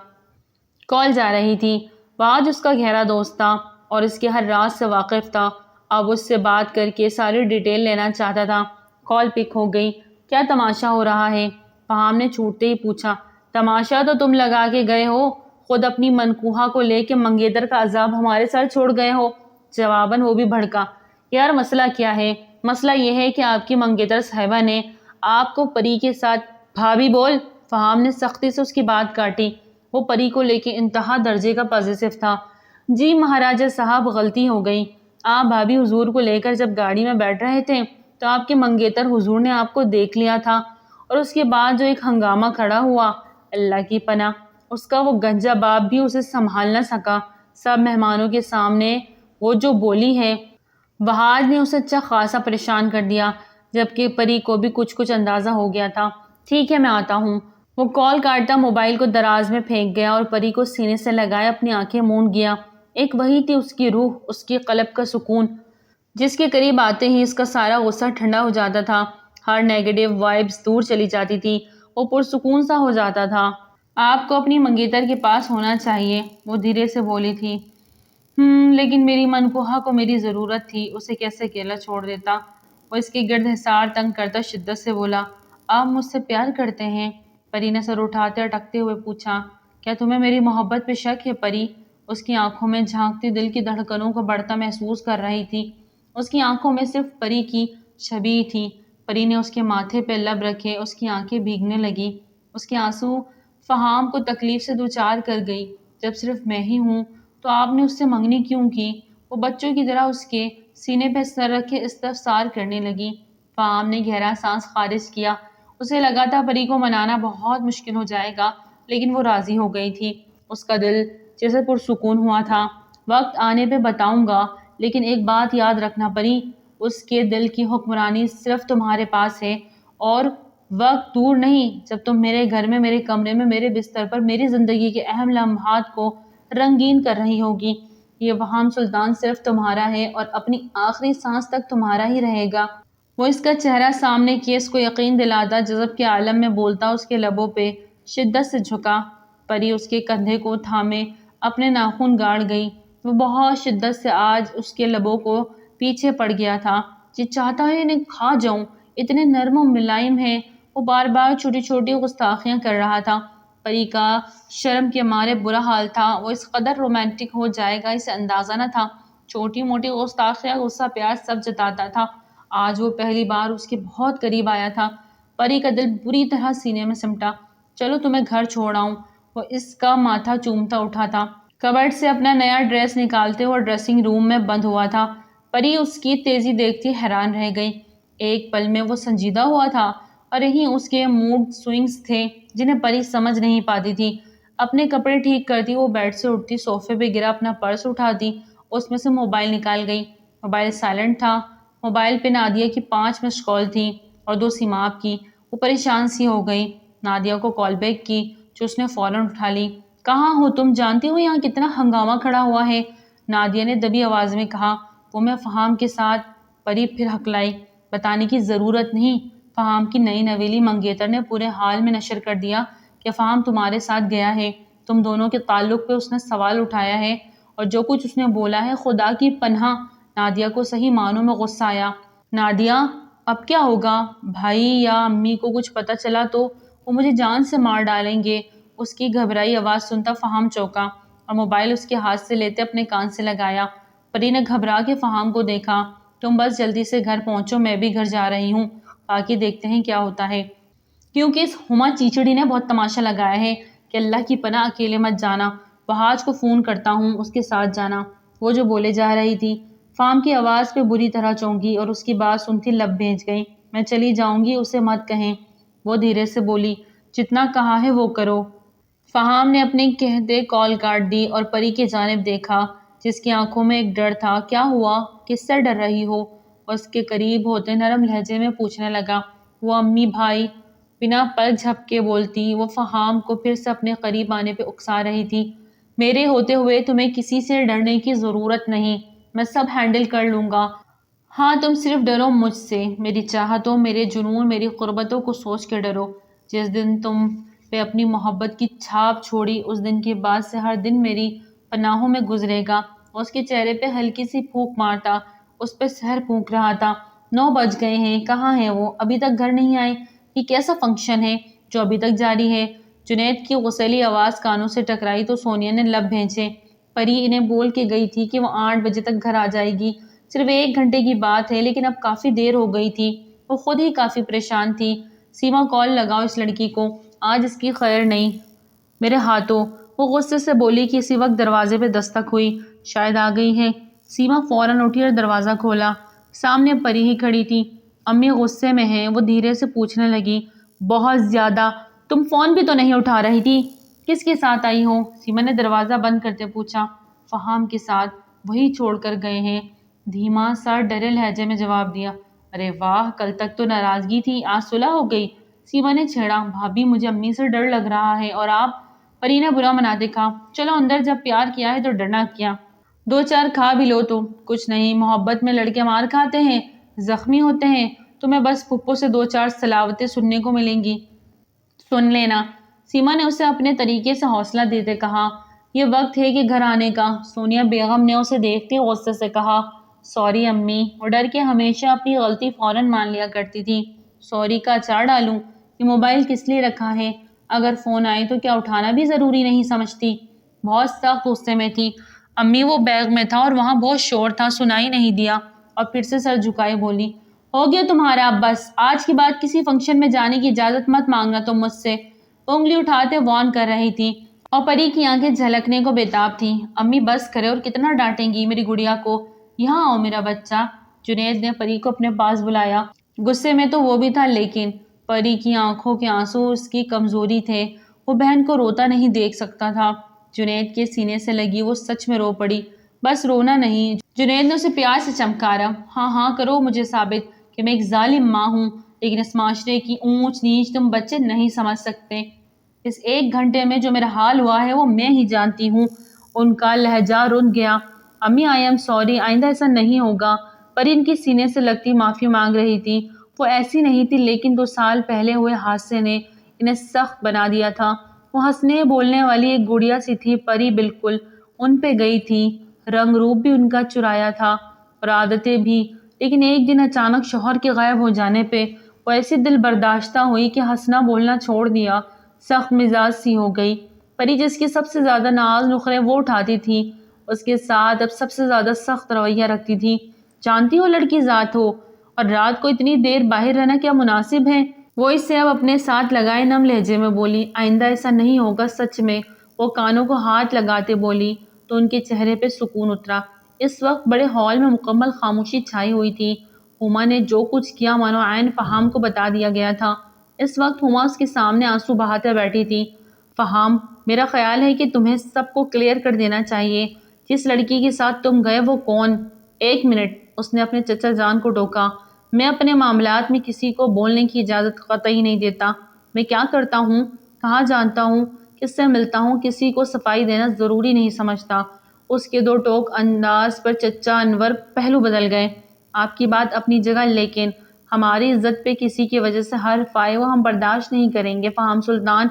کال جا رہی تھی۔ وہاج اس کا گہرا دوست تھا اور اس کے ہر راز سے واقف تھا۔ اب اس سے بات کر کے ساری ڈیٹیل لینا چاہتا تھا۔ کال پک ہو گئی۔ کیا تماشا ہو رہا ہے؟ فہام نے چھوٹتے ہی پوچھا۔ تماشا تو تم لگا کے گئے ہو، خود اپنی منکوہا کو لے کے منگیتر کا عذاب ہمارے سر چھوڑ گئے ہو۔ جواباً وہ بھی بھڑکا۔ یار مسئلہ کیا ہے؟ مسئلہ یہ ہے کہ آپ کی منگیتر صاحبہ نے آپ کو پری کے ساتھ… بھابی بول، فہام نے سختی سے اس کی بات کاٹی۔ وہ پری کو لے کے انتہا درجے کا پازیٹیو تھا۔ جی مہاراجہ صاحب، غلطی ہو گئی۔ آپ بھابی حضور کو لے کر جب گاڑی میں بیٹھ رہے تھے تو آپ کے منگیتر حضور نے آپ کو دیکھ لیا تھا، اور اس کے بعد جو ایک ہنگامہ کھڑا ہوا، اللہ کی پناہ، اس کا وہ گنجا باپ بھی اسے سنبھال نہ سکا۔ سب مہمانوں کے سامنے وہ جو بولی ہے، وہاج نے اسے اچھا خاصا پریشان کر دیا، جبکہ پری کو بھی کچھ اندازہ ہو گیا تھا۔ ٹھیک ہے میں آتا ہوں۔ وہ کال کاٹتا موبائل کو دراز میں پھینک گیا اور پری کو سینے سے لگائے اپنی آنکھیں مونڈ گیا۔ ایک وہی تھی اس کی روح، اس کی قلب کا سکون، جس کے قریب آتے ہی اس کا سارا غصہ ٹھنڈا ہو جاتا تھا، ہر نیگیٹو وائبز دور چلی جاتی تھی، وہ پرسکون سا ہو جاتا تھا۔ آپ کو اپنی منگیتر کے پاس ہونا چاہیے، وہ دھیرے سے بولی تھی۔ لیکن میری منکوہا کو میری ضرورت تھی، اسے کیسے اکیلا چھوڑ دیتا؟ وہ اس کے گرد حصار تنگ کرتا شدت سے بولا۔ آپ مجھ سے پیار کرتے ہیں؟ پری نے سر اٹھاتے اٹکتے ہوئے پوچھا۔ کیا تمہیں میری محبت پہ شک ہے پری؟ اس کی آنکھوں میں جھانکتی دل کی دھڑکنوں کو بڑھتا محسوس کر رہی تھی۔ اس کی آنکھوں میں صرف پری کی چھبی تھی۔ پری نے اس کے ماتھے پہ لب رکھے، اس کی آنکھیں بھیگنے لگی۔ اس کے آنسو فہام کو تکلیف سے دوچار کر گئی۔ جب صرف میں ہی ہوں تو آپ نے اس سے منگنی کیوں کی؟ وہ بچوں کی طرح اس کے سینے پہ سر رکھے استفسار کرنے لگی۔ فہام نے گہرا سانس خارج کیا۔ اسے لگا تھا پری کو منانا بہت مشکل ہو جائے گا، لیکن وہ راضی ہو گئی تھی۔ اس کا دل جیسے پرسکون ہوا تھا۔ وقت آنے پہ بتاؤں گا، لیکن ایک بات یاد رکھنا پری، اس کے دل کی حکمرانی صرف تمہارے پاس ہے، اور وقت دور نہیں جب تم میرے گھر میں، میرے کمرے میں، میرے بستر پر میری زندگی کے اہم لمحات کو رنگین کر رہی ہوگی۔ یہ وہام سلطان صرف تمہارا ہے اور اپنی آخری سانس تک تمہارا ہی رہے گا۔ وہ اس کا چہرہ سامنے کیے اس کو یقین دلاتا جذب کے عالم میں بولتا اس کے لبوں پہ شدت سے جھکا۔ پری اس کے کندھے کو تھامے اپنے ناخن گاڑ گئی۔ وہ بہت شدت سے آج اس کے لبوں کو پیچھے پڑ گیا تھا۔ جی چاہتا ہے انہیں کھا جاؤں، اتنے نرم و ملائم ہیں۔ وہ بار بار چھوٹی چھوٹی گستاخیاں کر رہا تھا۔ پری کا شرم کے مارے برا حال تھا، وہ اس قدر رومانٹک ہو جائے گا اسے اندازہ نہ تھا۔ چھوٹی موٹی گستاخیاں، غصہ، پیار سب جتاتا تھا۔ آج وہ پہلی بار اس کے بہت قریب آیا تھا۔ پری کا دل بری طرح سینے میں سمٹا۔ چلو تمہیں گھر چھوڑ آؤں، وہ اس کا ماتھا چومتا اٹھا تھا۔ کبرڈ سے اپنا نیا ڈریس نکالتے وہ ڈریسنگ روم میں بند ہوا تھا۔ پری اس کی تیزی دیکھتی حیران رہ گئی۔ ایک پل میں وہ سنجیدہ ہوا تھا اور یہی اس کے موڈ سوئنگز تھے جنہیں پری سمجھ نہیں پاتی تھی۔ اپنے کپڑے ٹھیک کرتی وہ بیڈ سے اٹھتی، صوفے پہ گرا اپنا پرس اٹھاتی، اس میں سے موبائل نکال گئی۔ موبائل سائلنٹ تھا۔ موبائل پہ نادیہ کی 5 مس کال تھی اور 2 سیماب کی۔ وہ پریشان سی ہو گئی۔ نادیہ کو کال بیک کی جو اس نے فوراً اٹھا لی۔ کہاں ہو تم؟ جانتی ہو یہاں کتنا ہنگامہ کھڑا ہوا ہے؟ نادیہ نے دبی آواز میں کہا۔ وہ میں فہام کے ساتھ۔ پری پھر ہکلائی۔ بتانے کی ضرورت نہیں، فہام کی نئی نویلی منگیتر نے پورے حال میں نشر کر دیا کہ فہام تمہارے ساتھ گیا ہے۔ تم دونوں کے تعلق پہ اس نے سوال اٹھایا ہے اور جو کچھ اس نے بولا ہے خدا کی پناہ۔ نادیہ کو صحیح معنوں میں غصہ آیا۔ نادیہ اب کیا ہوگا؟ بھائی یا امی کو کچھ پتہ چلا تو وہ مجھے جان سے مار ڈالیں گے۔ اس کی گھبرائی آواز سنتا فہام چونکا اور موبائل اس کے ہاتھ سے لیتے اپنے کان سے لگایا۔ پری نے گھبرا کے فہام کو دیکھا۔ تم بس جلدی سے گھر پہنچو، میں بھی گھر جا رہی ہوں، باقی دیکھتے ہیں کیا ہوتا ہے، کیونکہ اس ہما چیچڑی نے بہت تماشا لگایا ہے کہ اللہ کی پناہ اکیلے مت جانا، وہاج کو فون کرتا ہوں اس کے ساتھ جانا۔ وہ جو بولے جا رہی تھی۔ فہام کی آواز پہ بری طرح چونکی اور اس کی بات سنتی لب بھیج گئی۔ میں چلی جاؤں گی، اسے مت کہیں۔ وہ دھیرے سے بولی۔ جتنا کہا ہے وہ کرو۔ فہام نے اپنے کہتے کال کاٹ دی اور پری کی جانب دیکھا جس کی آنکھوں میں ایک ڈر تھا۔ کیا ہوا؟ کس سے ڈر رہی ہو؟ اس کے قریب ہوتے نرم لہجے میں پوچھنے لگا۔ وہ امی بھائی، بنا پلک جھپکے بولتی وہ فہام کو پھر سے اپنے قریب آنے پہ اکسا رہی تھی۔ میرے ہوتے ہوئے تمہیں کسی سے ڈرنے کی ضرورت نہیں، میں سب ہینڈل کر لوں گا۔ ہاں تم صرف ڈرو مجھ سے، میری چاہتوں، میرے جنون، میری قربتوں کو سوچ کے ڈرو۔ جس دن تم پہ اپنی محبت کی چھاپ چھوڑی اس دن کے بعد سے ہر دن میری پناہوں میں گزرے گا۔ اس کے چہرے پہ ہلکی سی پھونک مارتا، اس پہ سحر پھونک رہا تھا۔ 9 بج گئے ہیں، کہاں ہیں وہ؟ ابھی تک گھر نہیں آئے؟ یہ کیسا فنکشن ہے جو ابھی تک جاری ہے؟ جنید کی غصیلی آواز کانوں سے ٹکرائی تو سونیا نے لب بھینچے۔ پری انہیں بول کے گئی تھی کہ وہ 8 بجے تک گھر آ جائے گی، صرف 1 گھنٹے کی بات ہے، لیکن اب کافی دیر ہو گئی تھی۔ وہ خود ہی کافی پریشان تھی۔ سیما کال لگاؤ اس لڑکی کو، آج اس کی خیر نہیں میرے ہاتھوں۔ وہ غصے سے بولی کہ اسی وقت دروازے پہ دستک ہوئی۔ شاید آ گئی ہے۔ سیما فوراً اٹھی اور دروازہ کھولا۔ سامنے پری ہی کھڑی تھی۔ امی غصے میں ہیں؟ وہ دھیرے سے پوچھنے لگی۔ بہت زیادہ۔ تم فون بھی تو نہیں اٹھا رہی تھی، کس کے ساتھ آئی ہو؟ سیما نے دروازہ بند کرتے پوچھا۔ فہام کے ساتھ، وہی چھوڑ کر گئے ہیں، دھیما سا ڈرے لہجے میں جواب دیا۔ ارے واہ، کل تک تو ناراضگی تھی، آج صلح ہو گئی؟ سیما نے چھیڑا۔ بھابھی مجھے امی سے ڈر لگ رہا ہے اور آپ؟ پری نے برا مناتے کہا۔ چلو اندر، جب پیار کیا ہے تو ڈرنا کیا؟ 2-4 کھا بھی لو تو کچھ نہیں، محبت میں لڑکے مار کھاتے ہیں، زخمی ہوتے ہیں، تمہیں بس پھپھو سے 2-4 سلاوتیں سننے کو ملیں گی، سن لینا۔ سیما نے اسے اپنے طریقے سے حوصلہ دیتے کہا۔ یہ وقت ہے کہ گھر آنے کا۔ سونیا بیگم نے اسے دیکھتے غصے سے کہا۔ سوری امی۔ وہ ڈر کے ہمیشہ اپنی غلطی فوراً مان لیا کرتی تھی۔ سوری کا اچار ڈالوں؟ یہ موبائل کس لیے رکھا ہے؟ اگر فون آئے تو کیا اٹھانا بھی ضروری نہیں سمجھتی؟ بہت سخت غصے میں تھی امی۔ وہ بیگ میں تھا اور وہاں بہت شور تھا، سنائی نہیں دیا، اور پھر سے سر جھکائے بولی۔ ہو گیا تمہارا اب بس، آج کے بعد کسی فنکشن میں جانے کی اجازت مت مانگنا تم مجھ سے۔ وہ انگلی اٹھاتے وارن کر رہی تھی اور پری کی آنکھیں جھلکنے کو بےتاب تھیں۔ امی بس کرے، اور کتنا ڈانٹیں گی میری گڑیا کو؟ یہاں آؤ میرا بچہ۔ جنید نے پری کو اپنے پاس بلایا۔ غصے میں تو وہ بھی تھا، لیکن پری کی آنکھوں کے آنسو اس کی کمزوری تھے، وہ بہن کو روتا نہیں دیکھ سکتا تھا۔ جنید کے سینے سے لگی وہ سچ میں رو پڑی۔ بس رونا نہیں، جنید نے اسے پیار سے چمکارا۔ ہاں ہاں کرو مجھے ثابت کہ میں ایک ظالم ماں ہوں، لیکن اس معاشرے کی اونچ نیچ تم بچے نہیں سمجھ سکتے۔ اس 1 گھنٹے میں جو میرا حال ہوا ہے وہ میں ہی جانتی ہوں۔ ان کا لہجہ رک گیا۔ امی آئی ایم سوری، آئندہ ایسا نہیں ہوگا۔ پری ان کی سینے سے لگتی معافی مانگ رہی تھی۔ وہ ایسی نہیں تھی، لیکن 2 سال پہلے ہوئے حادثے نے انہیں سخت بنا دیا تھا۔ وہ ہنسنے بولنے والی ایک گڑیا سی تھی، پری بالکل ان پہ گئی تھی، رنگ روپ بھی ان کا چرایا تھا اور عادتیں بھی، لیکن ایک دن اچانک شوہر کے غائب ہو جانے پہ وہ ایسی دل برداشتہ ہوئی کہ ہنسنا بولنا چھوڑ دیا، سخت مزاج سی ہو گئی۔ پری جس کی سب سے زیادہ ناز نخرے وہ اٹھاتی تھی، اس کے ساتھ اب سب سے زیادہ سخت رویہ رکھتی تھی۔ جانتی ہو لڑکی ذات ہو، اور رات کو اتنی دیر باہر رہنا کیا مناسب ہے؟ وہ اس سے اب اپنے ساتھ لگائے نم لہجے میں بولی۔ آئندہ ایسا نہیں ہوگا سچ میں۔ وہ کانوں کو ہاتھ لگاتے بولی تو ان کے چہرے پہ سکون اترا۔ اس وقت بڑے ہال میں مکمل خاموشی چھائی ہوئی تھی۔ ہما نے جو کچھ کیا مانو عین فہام کو بتا دیا گیا تھا۔ اس وقت ہما اس کے سامنے آنسو بہاتے بیٹھی تھی۔ فہام، میرا خیال ہے کہ تمہیں سب کو کلیئر کر دینا چاہیے، جس لڑکی کے ساتھ تم گئے وہ کون؟ 1 منٹ، اس نے اپنے چچا جان کو ٹوکا۔ میں اپنے معاملات میں کسی کو بولنے کی اجازت قطعی نہیں دیتا۔ میں کیا کرتا ہوں، کہاں جانتا ہوں، کس سے ملتا ہوں، کسی کو صفائی دینا ضروری نہیں سمجھتا۔ اس کے دو ٹوک انداز پر چچا انور پہلو بدل گئے۔ آپ کی بات اپنی جگہ، لیکن ہماری عزت پہ کسی کی وجہ سے حرف آئے وہ ہم برداشت نہیں کریں گے فہام سلطان۔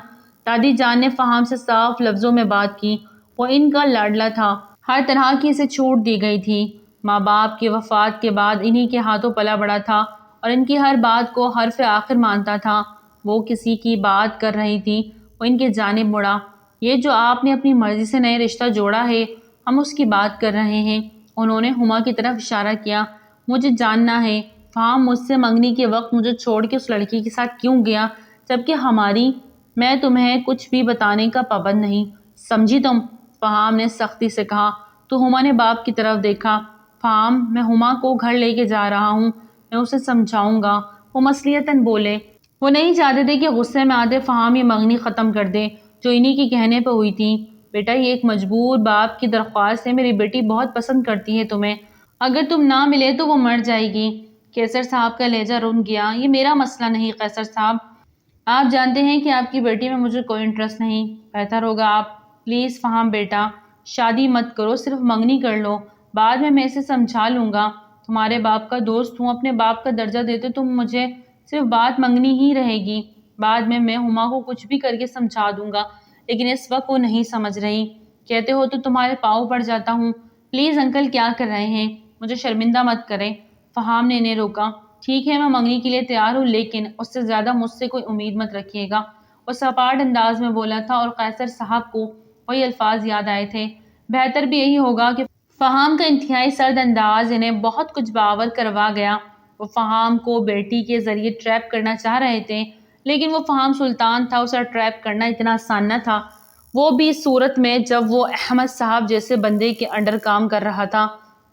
دادی جان نے فہام سے صاف لفظوں میں بات کی۔ وہ ان کا لاڈلا تھا، ہر طرح کی اسے چھوٹ دی گئی تھی۔ ماں باپ کی وفات کے بعد انہی کے ہاتھوں پلا بڑا تھا اور ان کی ہر بات کو حرف آخر مانتا تھا۔ وہ کسی کی بات کر رہی تھی، وہ ان کے جانب مڑا۔ یہ جو آپ نے اپنی مرضی سے نئے رشتہ جوڑا ہے، ہم اس کی بات کر رہے ہیں۔ انہوں نے ہما کی طرف اشارہ کیا۔ مجھے جاننا ہے فہام مجھ سے منگنی کے وقت مجھے چھوڑ کے اس لڑکی کے ساتھ کیوں گیا، جبکہ ہماری، میں تمہیں کچھ بھی بتانے کا پابند نہیں، سمجھی تم؟ فہام نے سختی سے کہا۔ تو ہما نے باپ کی طرف دیکھا۔ فہام، میں ہما کو گھر لے کے جا رہا ہوں، میں اسے سمجھاؤں گا۔ وہ مصلیحتاً بولے۔ وہ نہیں چاہتے تھے کہ غصے میں آتے فہام یہ منگنی ختم کر دے جو انہی کی کہنے پہ ہوئی تھی۔ بیٹا، یہ ایک مجبور باپ کی درخواست ہے، میری بیٹی بہت پسند کرتی ہے تمہیں، اگر تم نہ ملے تو وہ مر جائے گی۔ قیصر صاحب کا لہجہ رن گیا۔ یہ میرا مسئلہ نہیں قیصر صاحب، آپ جانتے ہیں کہ آپ کی بیٹی میں مجھے کوئی انٹرسٹ نہیں۔ بہتر ہوگا آپ پلیز فہام بیٹا شادی مت کرو، صرف منگنی کر لو، بعد میں اسے سمجھا لوں گا۔ تمہارے باپ کا دوست ہوں، اپنے باپ کا درجہ دیتے تم مجھے، صرف بات منگنی ہی رہے گی، بعد میں ہما کو کچھ بھی کر کے سمجھا دوں گا، لیکن اس وقت وہ نہیں سمجھ رہی۔ کہتے ہو تو تمہارے پاؤں پڑ جاتا ہوں۔ پلیز انکل کیا کر رہے ہیں، مجھے شرمندہ مت کریں۔ فہام نے انہیں روکا۔ ٹھیک ہے، میں منگنی کے لیے تیار ہوں، لیکن اس سے زیادہ مجھ سے کوئی امید مت رکھیے گا۔ وہ سپاٹ انداز میں بولا تھا اور قیصر صاحب کو وہی الفاظ یاد آئے تھے۔ بہتر بھی یہی ہوگا کہ فہام کا انتہائی سرد انداز انہیں بہت کچھ باور کروا گیا۔ وہ فہام کو بیٹی کے ذریعے ٹریپ کرنا چاہ رہے تھے، لیکن وہ فہام سلطان تھا، اسے ٹریپ کرنا اتنا آسان نہ تھا، وہ بھی اس صورت میں جب وہ احمد صاحب جیسے بندے کے انڈر کام کر رہا تھا۔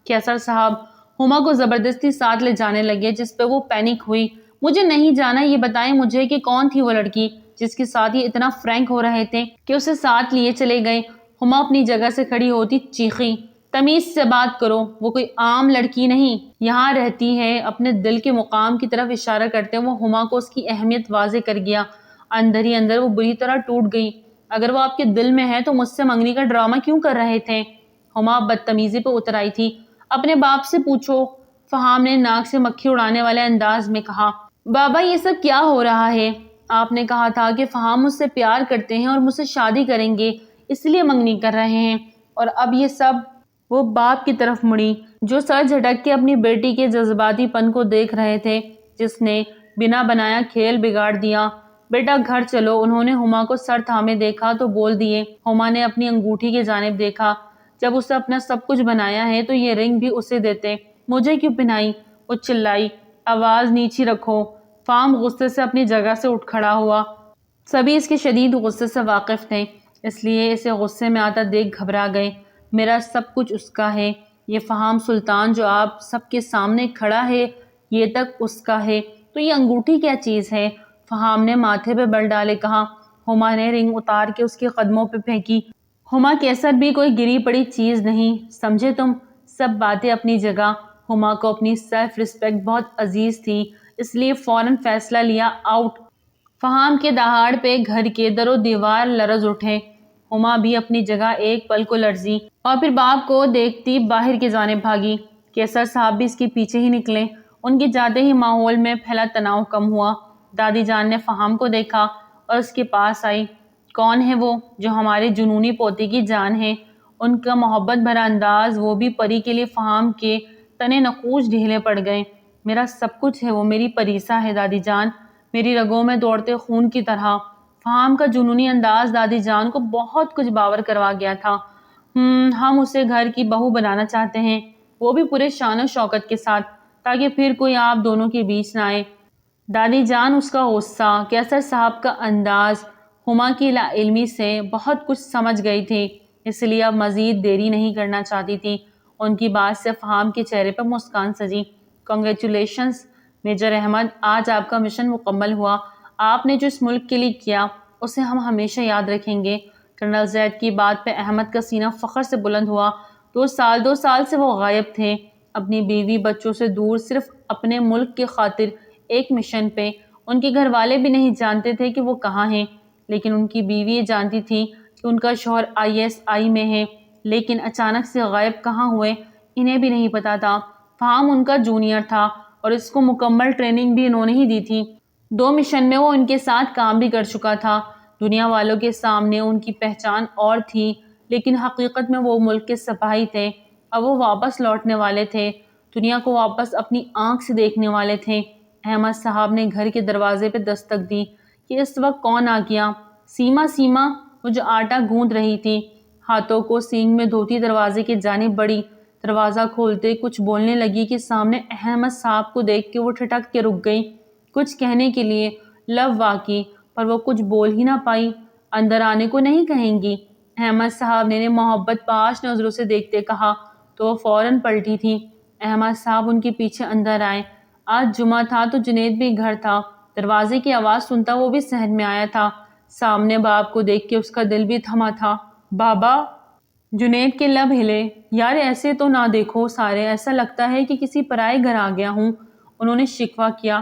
قیصر صاحب ہما کو زبردستی ساتھ لے جانے لگے، جس پہ وہ پینک ہوئی۔ مجھے نہیں جانا، یہ بتائیں مجھے کہ کون تھی وہ لڑکی جس کے ساتھ یہ اتنا فرینک ہو رہے تھے کہ اسے ساتھ لیے چلے گئے۔ ہما اپنی جگہ سے کھڑی ہوتی چیخی۔ تمیز سے بات کرو، وہ کوئی عام لڑکی نہیں، یہاں رہتی ہے۔ اپنے دل کے مقام کی طرف اشارہ کرتے وہ ہما کو اس کی اہمیت واضح کر گیا۔ اندر ہی اندر وہ بری طرح ٹوٹ گئی۔ اگر وہ آپ کے دل میں ہے تو مجھ سے منگنی کا ڈرامہ کیوں کر رہے تھے؟ ہما بدتمیزی پہ اتر آئی تھی۔ اپنے باپ سے پوچھو، فہام نے ناک سے مکھی اڑانے والے انداز میں کہا۔ بابا، یہ سب کیا ہو رہا ہے؟ آپ نے کہا تھا کہ فہام مجھ سے پیار کرتے ہیں اور مجھ سے شادی کریں گے، اس لیے منگنی کر رہے ہیں، اور اب یہ سب؟ وہ باپ کی طرف مڑی جو سر جھٹک کے اپنی بیٹی کے جذباتی پن کو دیکھ رہے تھے، جس نے بنا بنایا کھیل بگاڑ دیا۔ بیٹا گھر چلو۔ انہوں نے ہما کو سر تھامے دیکھا تو بول دیے۔ ہما نے اپنی انگوٹھی کی جانب دیکھا۔ جب اسے اپنا سب کچھ بنایا ہے تو یہ رنگ بھی اسے دیتے، مجھے کیوں پہنائی؟ وہ چلائی۔ آواز نیچی رکھو۔ فہام غصے سے اپنی جگہ سے اٹھ کھڑا ہوا۔ سبھی اس کے شدید غصے سے واقف تھے، اس لیے اسے غصے میں آتا دیکھ گھبرا گئے۔ میرا سب کچھ اس کا ہے، یہ فہام سلطان جو آپ سب کے سامنے کھڑا ہے یہ تک اس کا ہے، تو یہ انگوٹھی کیا چیز ہے؟ فہام نے ماتھے پہ بل ڈالے کہا۔ ہما نے رنگ اتار کے اس کے قدموں پہ پھینکی۔ ہما کیسر بھی کوئی گری پڑی چیز نہیں، سمجھے تم؟ سب باتیں اپنی جگہ۔ ہما کو اپنی سیلف ریسپیکٹ بہت عزیز تھی، اس لیے فوراً فیصلہ لیا، آؤٹ۔ فہام کے دہاڑ پہ گھر کے در و دیوار لرز اٹھے۔ ہما بھی اپنی جگہ ایک پل کو لرزی اور پھر باپ کو دیکھتی باہر کی جانب بھاگی۔ قیصر صاحب بھی اس کے پیچھے ہی نکلے۔ ان کے جاتے ہی ماحول میں پھیلا تناؤ کم ہوا۔ دادی جان نے فہام کو دیکھا اور اس کے پاس آئی۔ کون ہے وہ جو ہماری جنونی پوتی کی جان ہے؟ ان کا محبت بھرا انداز، وہ بھی پری کے لیے فہام کے تنے نقوش ڈھیلے پڑ گئے۔ میرا سب کچھ ہے، وہ میری پریسا ہے دادی جان، میری رگوں میں دوڑتے خون کی طرح۔ فہام کا جنونی انداز دادی جان کو بہت کچھ باور کروا گیا تھا۔ ہم اسے گھر کی بہو بنانا چاہتے ہیں، وہ بھی پورے شان و شوکت کے ساتھ، تاکہ پھر کوئی آپ دونوں کے بیچ نہ آئے۔ دادی جان، اس کا غصہ، قیصر صاحب کا انداز، ہما کی لا علمی سے بہت کچھ سمجھ گئی تھی، اس لیے اب مزید دیری نہیں کرنا چاہتی تھی۔ ان کی بات سے فہام کے چہرے پر مسکان سجی۔ کنگریچولیشنز میجر احمد، آج آپ کا مشن مکمل ہوا۔ آپ نے جو اس ملک کے لیے کیا اسے ہم ہمیشہ یاد رکھیں گے۔ کرنل زید کی بات پہ احمد کا سینہ فخر سے بلند ہوا۔ 2 سال سے وہ غائب تھے، اپنی بیوی بچوں سے دور، صرف اپنے ملک کی خاطر ایک مشن پہ، ان کے گھر والے بھی نہیں جانتے تھے کہ وہ کہاں ہیں، لیکن ان کی بیوی یہ جانتی تھی کہ ان کا شوہر ISI میں ہے، لیکن اچانک سے غائب کہاں ہوئے انہیں بھی نہیں پتا تھا۔ فہام ان کا جونیئر تھا اور اس کو مکمل ٹریننگ بھی انہوں نے ہی دی تھی۔ 2 مشن میں وہ ان کے ساتھ کام بھی کر چکا تھا۔ دنیا والوں کے سامنے ان کی پہچان اور تھی، لیکن حقیقت میں وہ ملک کے سپاہی تھے۔ اب وہ واپس لوٹنے والے تھے، دنیا کو واپس اپنی آنکھ سے دیکھنے والے تھے۔ احمد صاحب نے گھر کے دروازے پہ دستک دی کہ اس وقت کون آ گیا۔ سیما وہ جو آٹا گوندھ رہی تھی، ہاتھوں کو سینگ میں دھوتی دروازے کی جانب بڑھی۔ دروازہ کھولتے کچھ بولنے لگی کہ سامنے احمد صاحب کو دیکھ کے وہ ٹھٹک کے رک گئی، کچھ کہنے کے لیے لب واقعی، پر وہ کچھ بول ہی نہ پائی۔ اندر آنے کو نہیں کہیں گی؟ احمد صاحب نے محبت پاش نظروں سے دیکھتے کہا تو وہ فوراً پلٹی تھی۔ احمد صاحب ان کے پیچھے اندر آئے۔ آج جمعہ تھا تو جنید بھی گھر تھا۔ دروازے کی آواز سنتا وہ بھی صحن میں آیا تھا۔ سامنے باپ کو دیکھ کے اس کا دل بھی تھما تھا۔ بابا! جنید کے لب ہلے۔ یار ایسے تو نہ دیکھو سارے، ایسا لگتا ہے کہ کسی پرائے گھر آ گیا ہوں، انہوں نے شکوہ کیا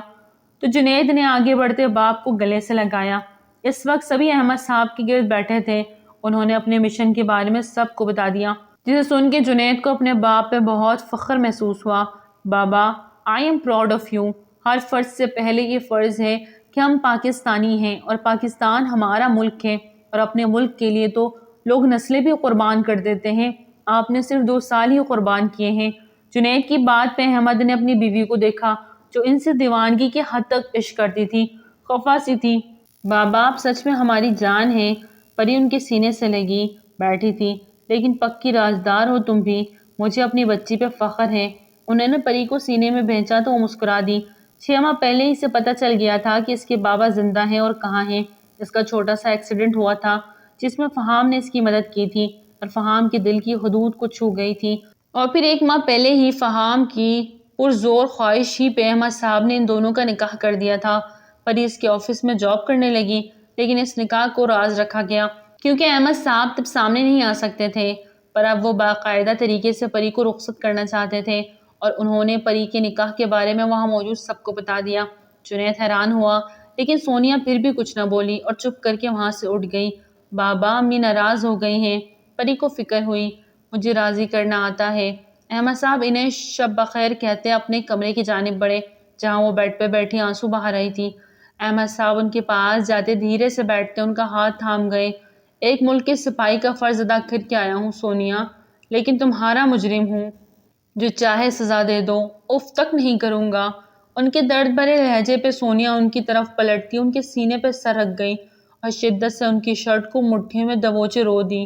تو جنید نے آگے بڑھتے باپ کو گلے سے لگایا۔ اس وقت سبھی احمد صاحب کے گرد بیٹھے تھے۔ انہوں نے اپنے مشن کے بارے میں سب کو بتا دیا، جسے سن کے جنید کو اپنے باپ پہ بہت فخر محسوس ہوا۔ بابا I am proud of you۔ ہر فرض سے پہلے یہ فرض ہے کہ ہم پاکستانی ہیں اور پاکستان ہمارا ملک ہے، اور اپنے ملک کے لیے تو لوگ نسلیں بھی قربان کر دیتے ہیں، آپ نے صرف 2 سال ہی قربان کیے ہیں۔ جنید کی بات پہ احمد نے اپنی بیوی کو دیکھا جو ان سے دیوانگی کے حد تک عشق کرتی تھی، خفا سی تھی۔ بابا آپ سچ میں ہماری جان ہیں۔ پری ان کے سینے سے لگی بیٹھی تھی۔ لیکن پکی رازدار ہو تم بھی، مجھے اپنی بچی پہ فخر ہے۔ انہوں نے پری کو سینے میں بھینچا تو وہ مسکرا دی۔ 6 ماہ پہلے ہی سے پتہ چل گیا تھا کہ اس کے بابا زندہ ہیں اور کہاں ہیں۔ اس کا چھوٹا سا ایکسیڈنٹ ہوا تھا جس میں فہام نے اس کی مدد کی تھی، اور فہام کے دل کی حدود کو چھو گئی تھی۔ اور پھر 1 ماہ پہلے ہی فہام کی پرزور خواہش ہی پہ احمد صاحب نے ان دونوں کا نکاح کر دیا تھا۔ پری اس کے آفس میں جاب کرنے لگی، لیکن اس نکاح کو راز رکھا گیا کیونکہ احمد صاحب تب سامنے نہیں آ سکتے تھے۔ پر اب وہ باقاعدہ طریقے سے پری کو رخصت کرنا چاہتے تھے، اور انہوں نے پری کے نکاح کے بارے میں وہاں موجود سب کو بتا دیا۔ جنید حیران ہوا، لیکن سونیا پھر بھی کچھ نہ بولی اور چپ کر کے وہاں سے اٹھ گئی۔ بابا امی ناراض ہو گئی ہیں۔ پری کو فکر ہوئی۔ مجھے راضی کرنا آتا ہے۔ احمد صاحب انہیں شب بخیر کہتے اپنے کمرے کی جانب بڑھے جہاں وہ بیڈ پہ بیٹھی آنسو بہا رہی تھی۔ احمد صاحب ان کے پاس جاتے دھیرے سے بیٹھتے ان کا ہاتھ تھام گئے۔ ایک ملک کے سپاہی کا فرض ادا کر کے آیا ہوں سونیا، لیکن تمہارا مجرم ہوں، جو چاہے سزا دے دو، اف تک نہیں کروں گا۔ ان کے درد بھرے لہجے پہ سونیا ان کی طرف پلٹتی ان کے سینے پہ سر رکھ گئی اور شدت سے ان کی شرٹ کو مٹھی میں دبوچے رو دی۔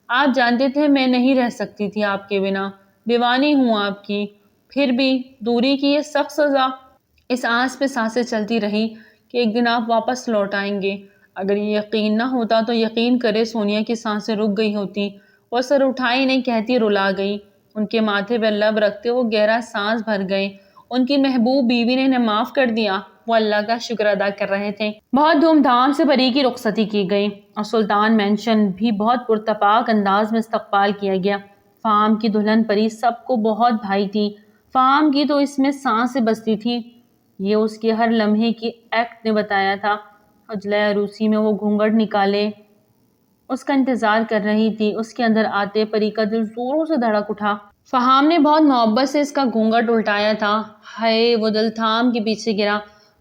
آپ جانتے تھے میں نہیں رہ سکتی تھی آپ کے بنا، دیوانی ہوں آپ کی، پھر بھی دوری کی یہ سخت سزا۔ اس آس پہ سانسیں چلتی رہی کہ ایک دن آپ واپس لوٹ آئیں گے۔ اگر یہ یقین نہ ہوتا تو یقین کرے سونیا کی سانسیں رک گئی ہوتی۔ وہ سر اٹھائی نہیں کہتی رلا گئی۔ ان کے ماتھے پہ لب رکھتے وہ گہرا سانس بھر گئے۔ ان کی محبوب بیوی نے انہیں معاف کر دیا، وہ اللہ کا شکر ادا کر رہے تھے۔ بہت دھوم دھام سے پری کی رخصتی کی گئی اور سلطان مینشن بھی بہت پرتپاک انداز میں استقبال کیا گیا۔ فہام کی دلہن پری سب کو بہت بھائی تھی۔ فہام کی تو اس میں سانسیں بستی تھی، یہ اس کے ہر لمحے کی ایکٹ نے بتایا تھا۔ حجلہ عروسی میں وہ گھونگھٹ نکالے اس کا انتظار کر رہی تھی۔ اس کے اندر آتے پری کا دل زوروں سے دھڑک اٹھا۔ فہام نے بہت محبت سے اس کا گھونگھٹ الٹایا تھا۔ ہائے وہ دل تھام کے پیچھے گرا۔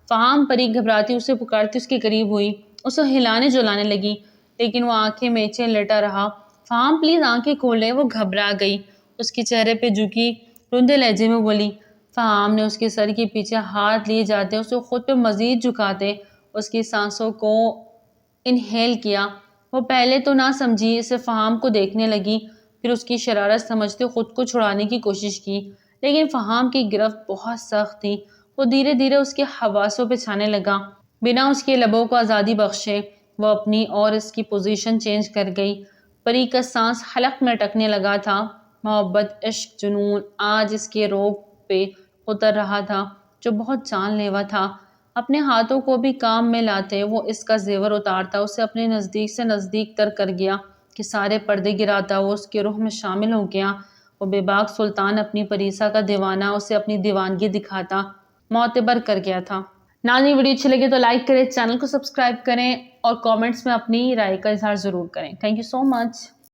فہام پری گھبراتی اسے پکارتی اس کے قریب ہوئی، اسے ہلانے جلانے لگی، لیکن وہ آنکھیں میچے لیٹا رہا۔ فہام پلیز آنکھیں کھولے۔ وہ گھبرا گئی، اس کے چہرے پہ جھکی رندے لہجے میں بولی۔ فہام نے اس کے سر کے پیچھے ہاتھ لیے جاتے اسے خود پہ مزید جھکاتے اس کی سانسوں کو انہیل کیا۔ وہ پہلے تو نہ سمجھی، اسے فہام کو دیکھنے لگی، پھر اس کی شرارت سمجھتے خود کو چھڑانے کی کوشش کی، لیکن فہام کی گرفت بہت سخت تھی۔ وہ دھیرے دھیرے اس کے حواسوں پہ چھانے لگا، بنا اس کے لبوں کو آزادی بخشے۔ وہ اپنی اور اس کی پوزیشن چینج کر گئی۔ پری کا سانس حلق میں اٹکنے لگا تھا۔ محبت، عشق، جنون آج اس کے روگ پہ اتر رہا تھا جو بہت جان لیوا تھا۔ اپنے ہاتھوں کو بھی کام میں لاتے وہ اس کا زیور اتارتا اسے اپنے نزدیک سے نزدیک تر کر گیا کہ سارے پردے گراتا وہ اس کے روح میں شامل ہو گیا۔ وہ بے باک سلطان اپنی پریسا کا دیوانہ اسے اپنی دیوانگی دکھاتا معتبر کر گیا تھا۔ ناظرین ویڈیو اچھی لگے تو لائک کریں، چینل کو سبسکرائب کریں اور کامنٹس میں اپنی رائے کا اظہار ضرور کریں. Thank you so much.